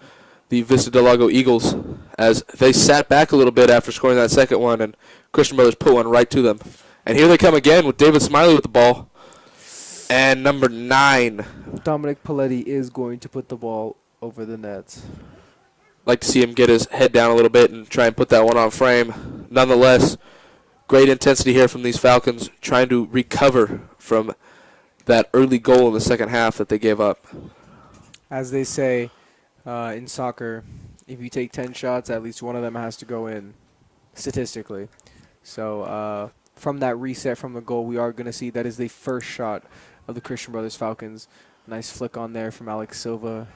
the Vista Del Lago Eagles, as they sat back a little bit after scoring that second one, and Christian Brothers put one right to them. And here they come again with David Smiley with the ball. And number 9. Dominic Paletti is going to put the ball over the net. Like to see him get his head down a little bit and try and put that one on frame. Nonetheless, great intensity here from these Falcons, trying to recover from that early goal in the second half that they gave up. As they say in soccer, if you take 10 shots, at least one of them has to go in, statistically. So from that reset from the goal, we are going to see that is the first shot of the Christian Brothers Falcons. Nice flick on there from Alex Silva.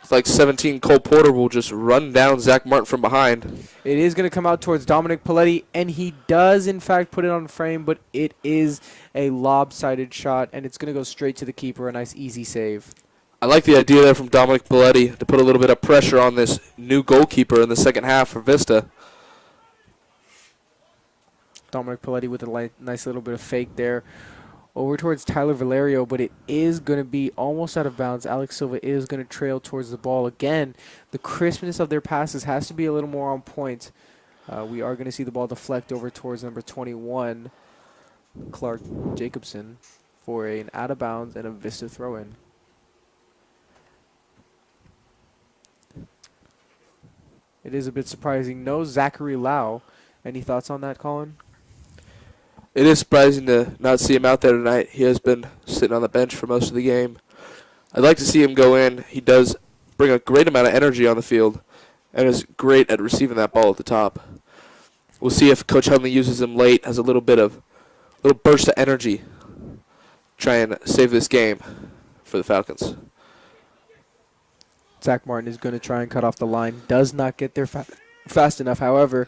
It's like 17, Cole Porter will just run down Zach Martin from behind. It is going to come out towards Dominic Paletti, and he does, in fact, put it on frame, but it is a lopsided shot, and it's going to go straight to the keeper, a nice, easy save. I like the idea there from Dominic Paletti to put a little bit of pressure on this new goalkeeper in the second half for Vista. Dominic Paletti with a nice little bit of fake there. Over towards Tyler Valerio, but it is going to be almost out of bounds. Alex Silva is going to trail towards the ball. Again, the crispness of their passes has to be a little more on point. We are going to see the ball deflect over towards number 21, Clark Jacobson, for an out of bounds and a Vista throw-in. It is a bit surprising. No Zachary Lau. Any thoughts on that, Colin? It is surprising to not see him out there tonight. He has been sitting on the bench for most of the game. I'd like to see him go in. He does bring a great amount of energy on the field and is great at receiving that ball at the top. We'll see if Coach Hunley uses him late as a little burst of energy. Try and save this game for the Falcons. Zach Martin is going to try and cut off the line. Does not get there fast enough. However,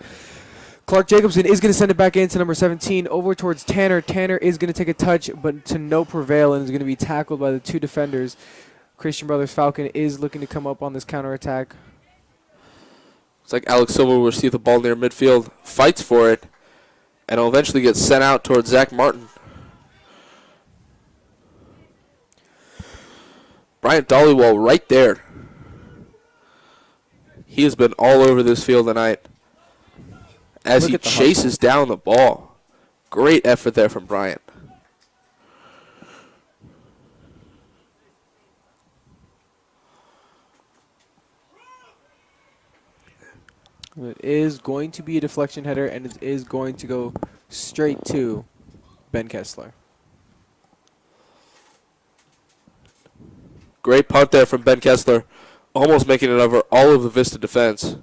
Clark Jacobson is going to send it back into number 17 over towards Tanner. Tanner is going to take a touch, but to no prevail, and is going to be tackled by the two defenders. Christian Brothers Falcon is looking to come up on this counterattack. It's like Alex Silva will receive the ball near midfield, fights for it, and will eventually get sent out towards Zach Martin. Bryant Dollywall right there. He has been all over this field tonight as he chases down the ball. Great effort there from Bryant. It is going to be a deflection header, and it is going to go straight to Ben Kessler. Great punt there from Ben Kessler, almost making it over all of the Vista defense.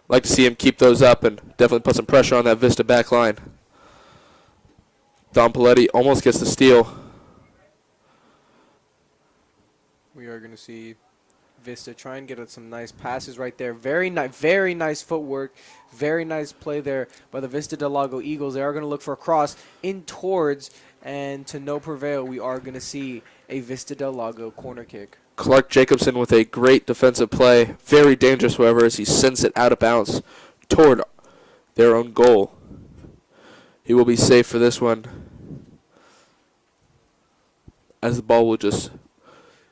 Like to see him keep those up and definitely put some pressure on that Vista back line. Don Paletti almost gets the steal. We are going to see Vista try and get some nice passes right there. Very nice footwork. Very nice play there by the Vista Del Lago Eagles. They are going to look for a cross in towards, and to no prevail, we are going to see a Vista Del Lago corner kick. Clark Jacobson with a great defensive play. Very dangerous, however, as he sends it out of bounds toward their own goal. He will be safe for this one, as the ball will just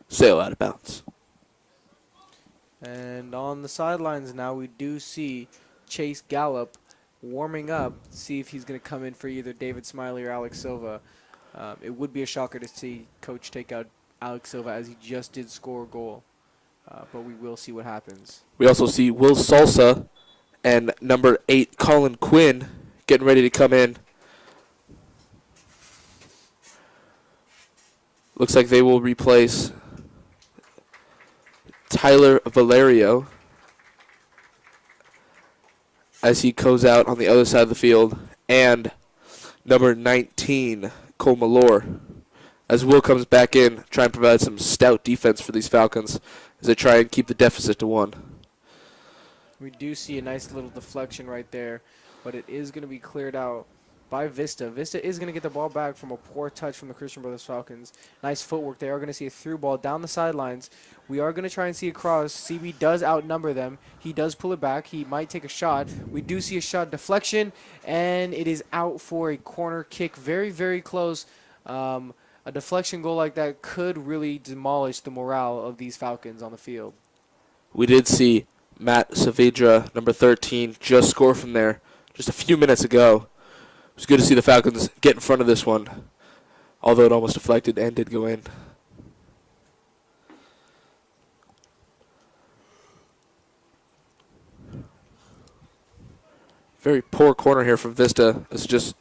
sail out of bounds. And on the sidelines now, we do see Chase Gallup warming up, see if he's going to come in for either David Smiley or Alex Silva. It would be a shocker to see Coach take out Alex Silva, as he just did score a goal. But we will see what happens. We also see Will Salsa and number 8, Colin Quinn, getting ready to come in. Looks like they will replace Tyler Valerio as he goes out on the other side of the field, and number 19, Cole Malore, as Will comes back in, try and provide some stout defense for these Falcons as they try and keep the deficit to 1. We do see a nice little deflection right there, but it is going to be cleared out by Vista. Vista is going to get the ball back from a poor touch from the Christian Brothers Falcons. Nice footwork. They are going to see a through ball down the sidelines. We are going to try and see a cross. CB does outnumber them. He does pull it back. He might take a shot. We do see a shot deflection, and it is out for a corner kick. Very, very close. A deflection goal like that could really demolish the morale of these Falcons on the field. We did see Matt Saavedra, number 13, just score from there just a few minutes ago. It was good to see the Falcons get in front of this one, although it almost deflected and did go in. Very poor corner here from Vista. This just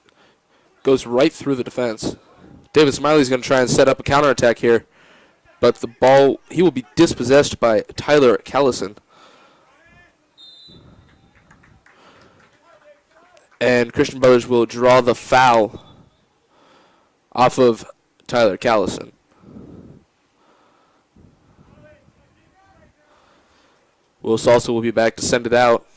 goes right through the defense. David Smiley's going to try and set up a counterattack here, but the ball, he will be dispossessed by Tyler Callison. And Christian Brothers will draw the foul off of Tyler Callison. Will Salsa will be back to send it out.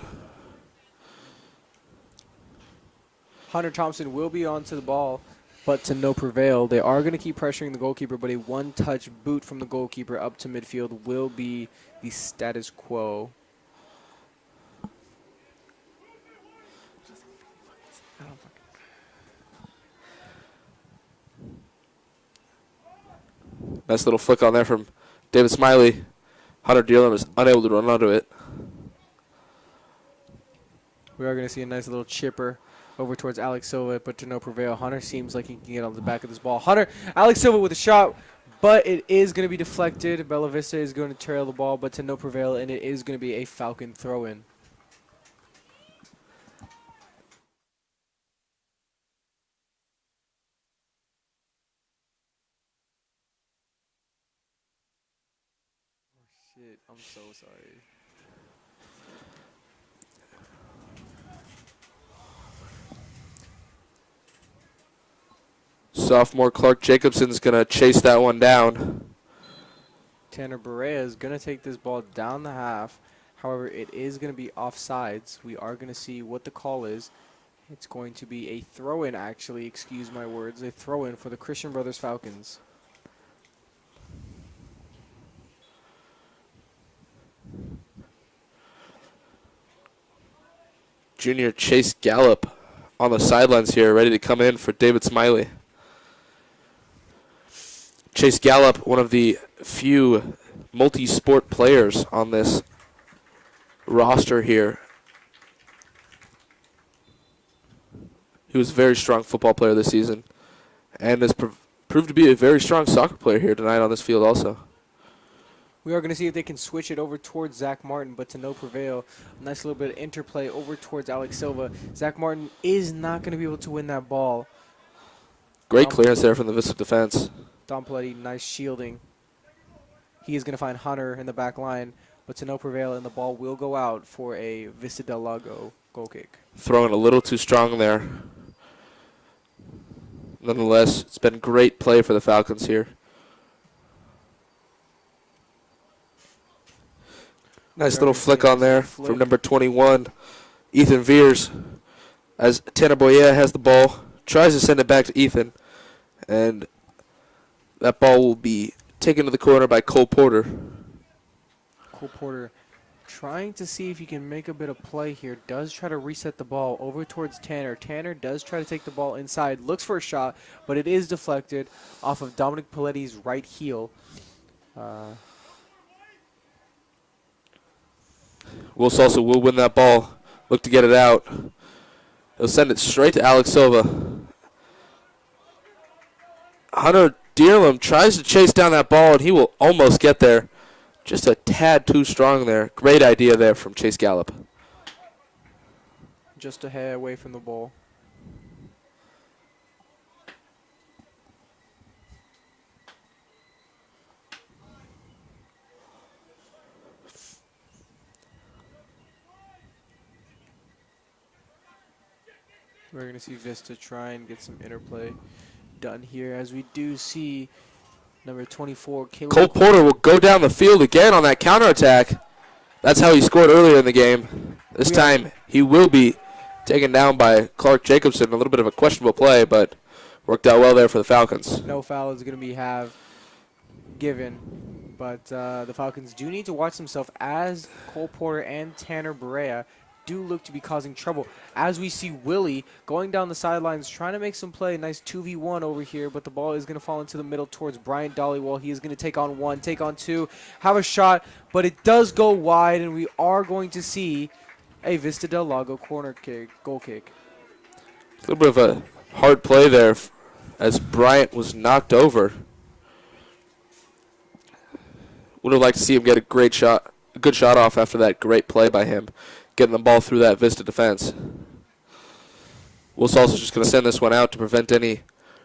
Hunter Thompson will be onto the ball, but to no prevail. They are going to keep pressuring the goalkeeper, but a one-touch boot from the goalkeeper up to midfield will be the status quo. Nice little flick on there from David Smiley. Hunter Dearland was unable to run onto it. We are going to see a nice little chipper over towards Alex Silva, but to no prevail. Hunter seems like he can get on the back of this ball. Alex Silva with a shot, but it is going to be deflected. Bella Vista is going to trail the ball, but to no prevail, and it is going to be a Falcon throw-in. I'm so sorry. Sophomore Clark Jacobson's going to chase that one down. Tanner Barea is going to take this ball down the half. However, it is going to be offsides. We are going to see what the call is. It's going to be a throw-in, actually. Excuse my words. A throw-in for the Christian Brothers Falcons. Junior Chase Gallup on the sidelines here, ready to come in for David Smiley. Chase Gallup, one of the few multi-sport players on this roster here. He was a very strong football player this season and has proved to be a very strong soccer player here tonight on this field also. We are going to see if they can switch it over towards Zach Martin, but to no prevail. A nice little bit of interplay over towards Alex Silva. Zach Martin is not going to be able to win that ball. Great clearance there from the Vista defense. Don Paletti, nice shielding. He is going to find Hunter in the back line, but to no prevail, and the ball will go out for a Vista Del Lago goal kick. Throwing a little too strong there. Nonetheless, it's been great play for the Falcons here. Nice little flick on there from number 21, Ethan Veers. As Tanner Boyer has the ball, tries to send it back to Ethan, and that ball will be taken to the corner by Cole Porter. Cole Porter trying to see if he can make a bit of play here. Does try to reset the ball over towards Tanner. Tanner does try to take the ball inside. Looks for a shot, but it is deflected off of Dominic Paletti's right heel. Will Salsa will win that ball. Look to get it out. He'll send it straight to Alex Silva. Hunter Dearlam tries to chase down that ball, and he will almost get there. Just a tad too strong there. Great idea there from Chase Gallup. Just a hair away from the ball. We're going to see Vista try and get some interplay done here, as we do see number 24, Caleb. Cole Porter will go down the field again on that counterattack. That's how he scored earlier in the game. This time he will be taken down by Clark Jacobson. A little bit of a questionable play, but worked out well there for the Falcons. No foul is going to be given, but the Falcons do need to watch themselves, as Cole Porter and Tanner Barea do look to be causing trouble. As we see Willie going down the sidelines trying to make some play. Nice 2v1 over here, but the ball is going to fall into the middle towards Brian Dollywall. He is going to take on one, take on two, have a shot, but it does go wide, and we are going to see a Vista Del Lago corner kick, goal kick. A little bit of a hard play there as Bryant was knocked over. Would have liked to see him get a good shot off after that great play by him, getting the ball through that Vista defense. Will's also just going to send this one out to prevent any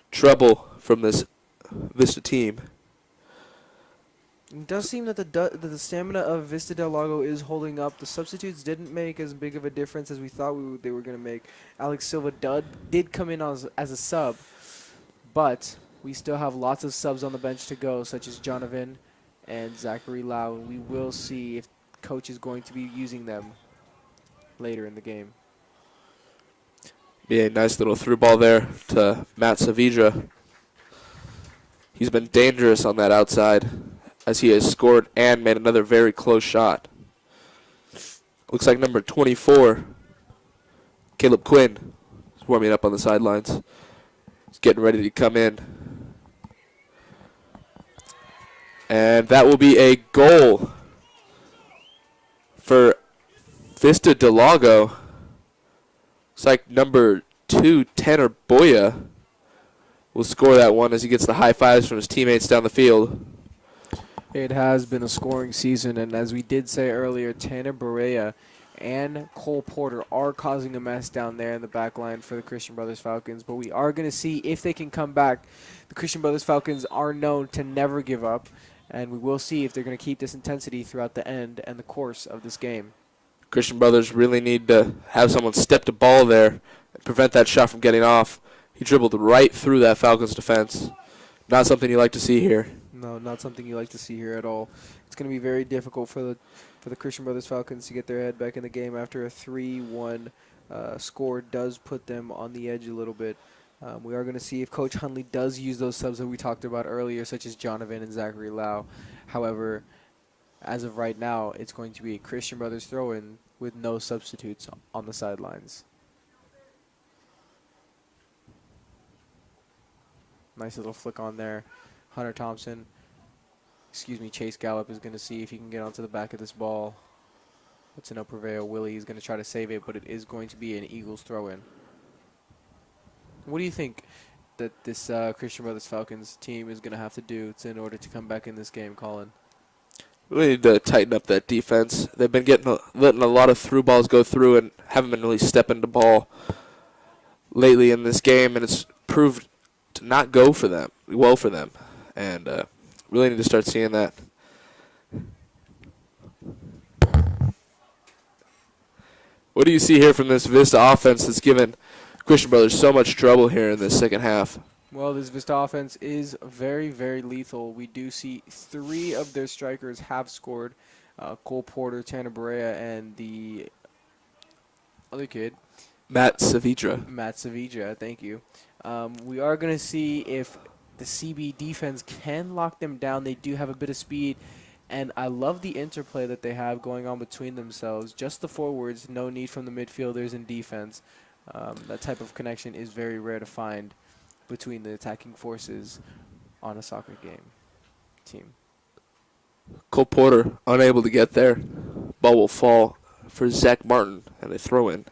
trouble from this Vista team. It does seem that the stamina of Vista Del Lago is holding up. The substitutes didn't make as big of a difference as we thought they were going to make. Alex Silva did come in as a sub, but we still have lots of subs on the bench to go, such as Jonovan and Zachary Lau. We will see if coach is going to be using them later in the game. Be a nice little through ball there to Matt Saavedra. He's been dangerous on that outside, as he has scored and made another very close shot. Looks like number 24, Caleb Quinn, is warming up on the sidelines. He's getting ready to come in. And that will be a goal for Vista Del Lago. Looks like number 2, Tanner Boya, will score that one as he gets the high fives from his teammates down the field. It has been a scoring season, and as we did say earlier, Tanner Barea and Cole Porter are causing a mess down there in the back line for the Christian Brothers Falcons, but we are going to see if they can come back. The Christian Brothers Falcons are known to never give up, And we will see if they're going to keep this intensity throughout the end and the course of this game. Christian Brothers really need to have someone step the ball there and prevent that shot from getting off. He dribbled right through that Falcons defense. Not something you like to see here. No, not something you like to see here at all. It's going to be very difficult for the Christian Brothers Falcons to get their head back in the game after a 3-1 score does put them on the edge a little bit. We are going to see if Coach Hundley does use those subs that we talked about earlier, such as Jonovan and Zachary Lau. However, as of right now, it's going to be a Christian Brothers throw-in with no substitutes on the sidelines. Nice little flick on there. Chase Gallup is going to see if he can get onto the back of this ball. It's an Prevail. Willie is going to try to save it, but it is going to be an Eagles throw-in. What do you think that this Christian Brothers Falcons team is going to have to do in order to come back in this game, Colin? We need to tighten up that defense. They've been letting a lot of through balls go through and haven't been really stepping the ball lately in this game, and it's proved to not go for them, and really need to start seeing that. What do you see here from this Vista offense that's given Christian Brothers so much trouble here in this second half? Well, this Vista offense is very, very lethal. We do see 3 of their strikers have scored. Cole Porter, Tanner Barea, and the other kid, Matt Savidra, thank you. We are going to see if the CB defense can lock them down. They do have a bit of speed, and I love the interplay that they have going on between themselves. Just the forwards, no need from the midfielders in defense. That type of connection is very rare to find between the attacking forces on a soccer team. Cole Porter unable to get there. Ball will fall for Zach Martin, and they throw in.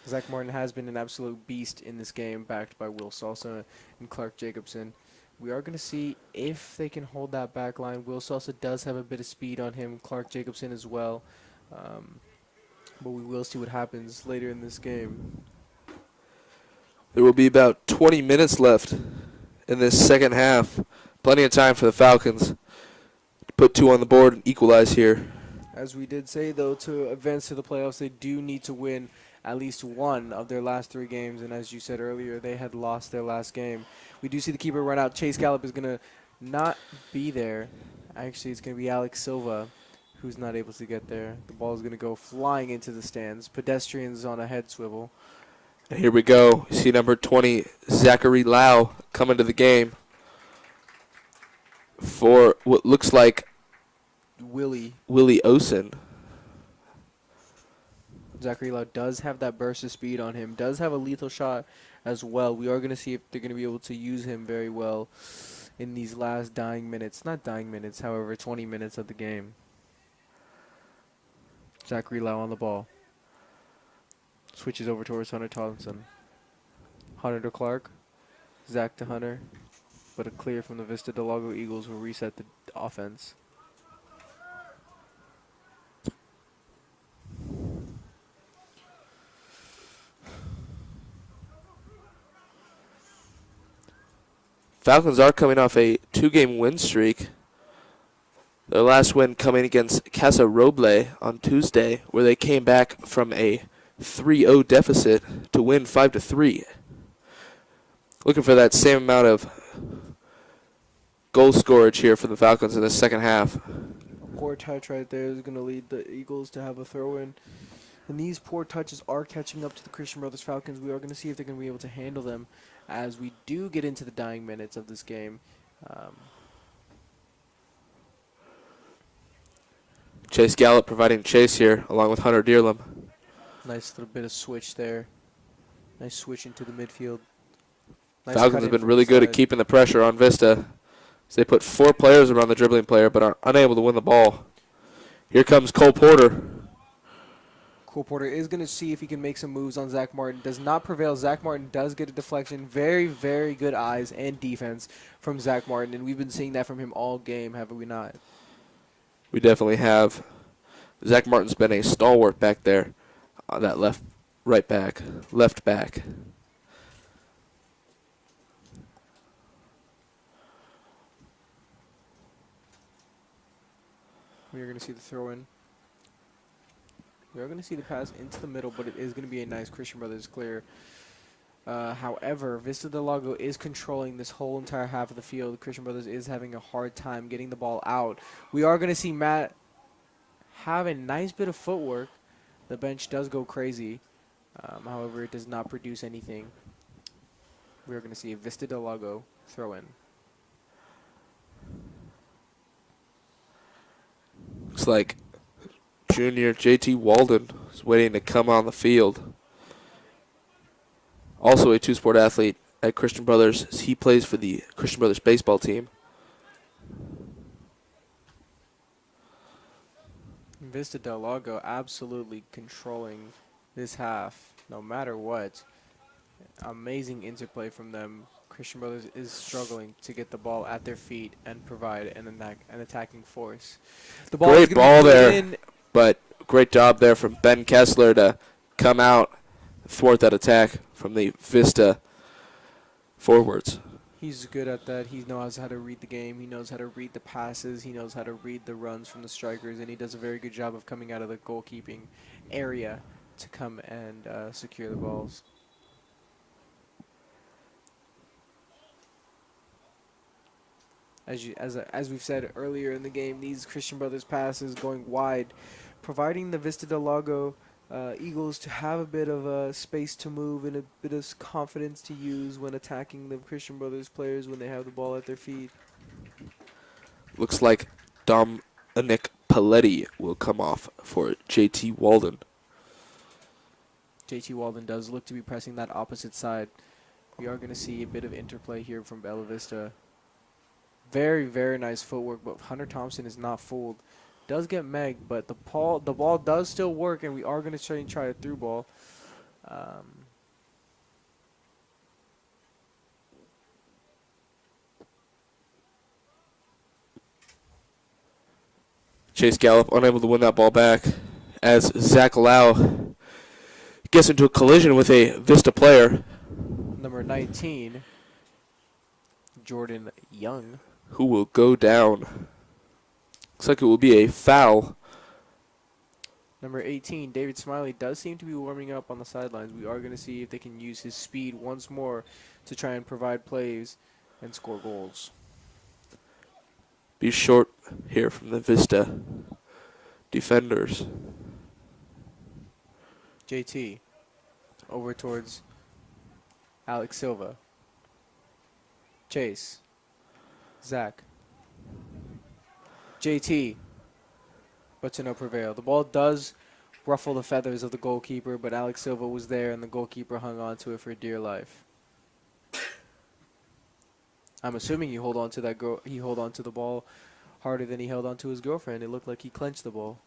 Zach Martin has been an absolute beast in this game, backed by Will Salsa and Clark Jacobson. We are going to see if they can hold that back line. Will Salsa does have a bit of speed on him, Clark Jacobson as well. But we will see what happens later in this game. There will be about 20 minutes left in this second half. Plenty of time for the Falcons to put 2 on the board and equalize here. As we did say, though, to advance to the playoffs, they do need to win at least 1 of their last 3 games. And as you said earlier, they had lost their last game. We do see the keeper run out. Chase Gallup is going to not be there. Actually, it's going to be Alex Silva who's not able to get there. The ball is going to go flying into the stands. Pedestrians on a head swivel. And here we go. You see number 20, Zachary Lau, come into the game for what looks like Willie Osen. Zachary Lau does have that burst of speed on him, does have a lethal shot as well. We are going to see if they're going to be able to use him very well in these last dying minutes. Not dying minutes, however, 20 minutes of the game. Zachary Lau on the ball. Switches over towards Hunter Tomlinson. Hunter to Clark. Zach to Hunter. But a clear from the Vista Del Lago Eagles will reset the offense. Falcons are coming off a 2-game win streak. Their last win coming against Casa Roble on Tuesday, where they came back from a 3-0 deficit to win 5-3. Looking for that same amount of goal scorage here for the Falcons in the second half. A poor touch right there is going to lead the Eagles to have a throw-in. And these poor touches are catching up to the Christian Brothers Falcons. We are going to see if they're going to be able to handle them as we do get into the dying minutes of this game. Chase Gallup providing chase here, along with Hunter Dearlam. Nice little bit of switch there. Nice switch into the midfield. Nice Falcons have been really good at keeping the pressure on Vista. So they put 4 players around the dribbling player, but are unable to win the ball. Here comes Cole Porter. Cole Porter is going to see if he can make some moves on Zach Martin. Does not prevail. Zach Martin does get a deflection. Very, very good eyes and defense from Zach Martin, and we've been seeing that from him all game, haven't we not? We definitely have. Zach Martin's been a stalwart back there on that left back. We are going to see the throw in. We are going to see the pass into the middle, but it is going to be a nice Christian Brothers clear. However, Vista Del Lago is controlling this whole entire half of the field. Christian Brothers is having a hard time getting the ball out. We are going to see Matt have a nice bit of footwork. The bench does go crazy. However, it does not produce anything. We are going to see a Vista Del Lago throw in. Looks like junior JT Walden is waiting to come on the field. Also a two-sport athlete at Christian Brothers. He plays for the Christian Brothers baseball team. Vista Del Lago absolutely controlling this half, no matter what. Amazing interplay from them. Christian Brothers is struggling to get the ball at their feet and provide an attacking force. The ball Great is gonna ball be put there, in. but great job there from Ben Kessler to come out, thwart that attack from the Vista forwards. He's good at that. He knows how to read the game. He knows how to read the passes. He knows how to read the runs from the strikers, and he does a very good job of coming out of the goalkeeping area to come and secure the balls. As we've said earlier in the game, these Christian Brothers passes going wide, providing the Vista Del Lago Eagles to have a bit of space to move and a bit of confidence to use when attacking the Christian Brothers players when they have the ball at their feet. Looks like Dominic Paletti will come off for JT Walden. JT Walden does look to be pressing that opposite side. We are going to see a bit of interplay here from Bella Vista. Very, very nice footwork, but Hunter Thompson is not fooled. Does get Meg, but the ball does still work, and we are going to try a through ball. Chase Gallup unable to win that ball back as Zach Lau gets into a collision with a Vista player. Number 19, Jordan Young. Who will go down. Looks like it will be a foul. Number 18, David Smiley, does seem to be warming up on the sidelines. We are going to see if they can use his speed once more to try and provide plays and score goals. Be short here from the Vista defenders. JT over towards Alex Silva. Chase. Zach. JT. But to no prevail. The ball does ruffle the feathers of the goalkeeper, but Alex Silva was there and the goalkeeper hung on to it for dear life. I'm assuming he held on to the ball harder than he held on to his girlfriend. It looked like he clenched the ball.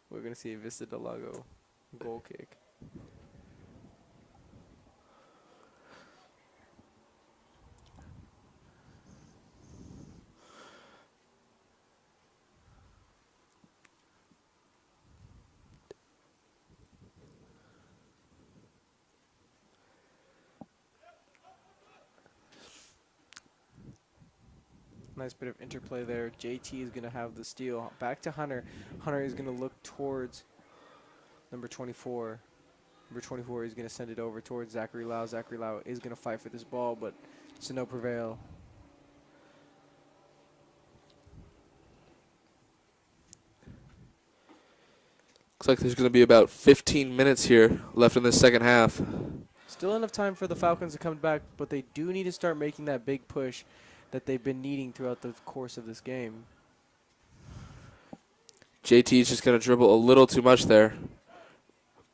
We're going to see a Vista Del Lago goal kick. Nice bit of interplay there. JT is going to have the steal. Back to Hunter. Hunter is going to look towards number 24. Number 24 is going to send it over towards Zachary Lau. Zachary Lau is going to fight for this ball, but to no prevail. Looks like there's going to be about 15 minutes here left in the second half. Still enough time for the Falcons to come back, but they do need to start making that big push that they've been needing throughout the course of this game. JT is just going to dribble a little too much there.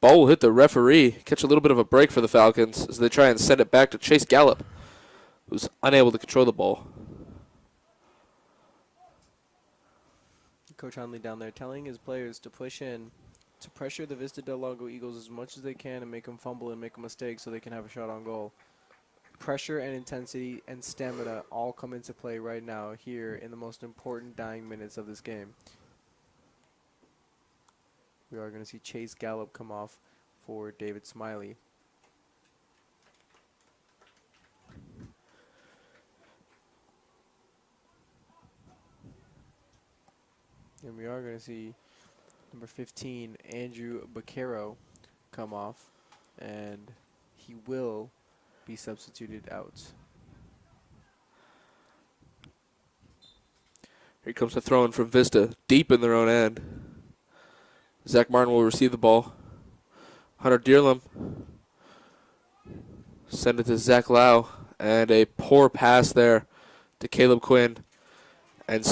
Ball will hit the referee. Catch a little bit of a break for the Falcons as they try and send it back to Chase Gallup, who's unable to control the ball. Coach Hunley down there telling his players to push in, to pressure the Vista Del Lago Eagles as much as they can and make them fumble and make a mistake so they can have a shot on goal. Pressure and intensity and stamina all come into play right now here in the most important dying minutes of this game. We are going to see Chase Gallup come off for David Smiley. And we are going to see number 15, Andrew Baquero, come off, and he will be substituted out. Here comes the throw in from Vista, deep in their own end. Zach Martin will receive the ball. Hunter Deerlam send it to Zach Lau, and a poor pass there to Caleb Quinn. And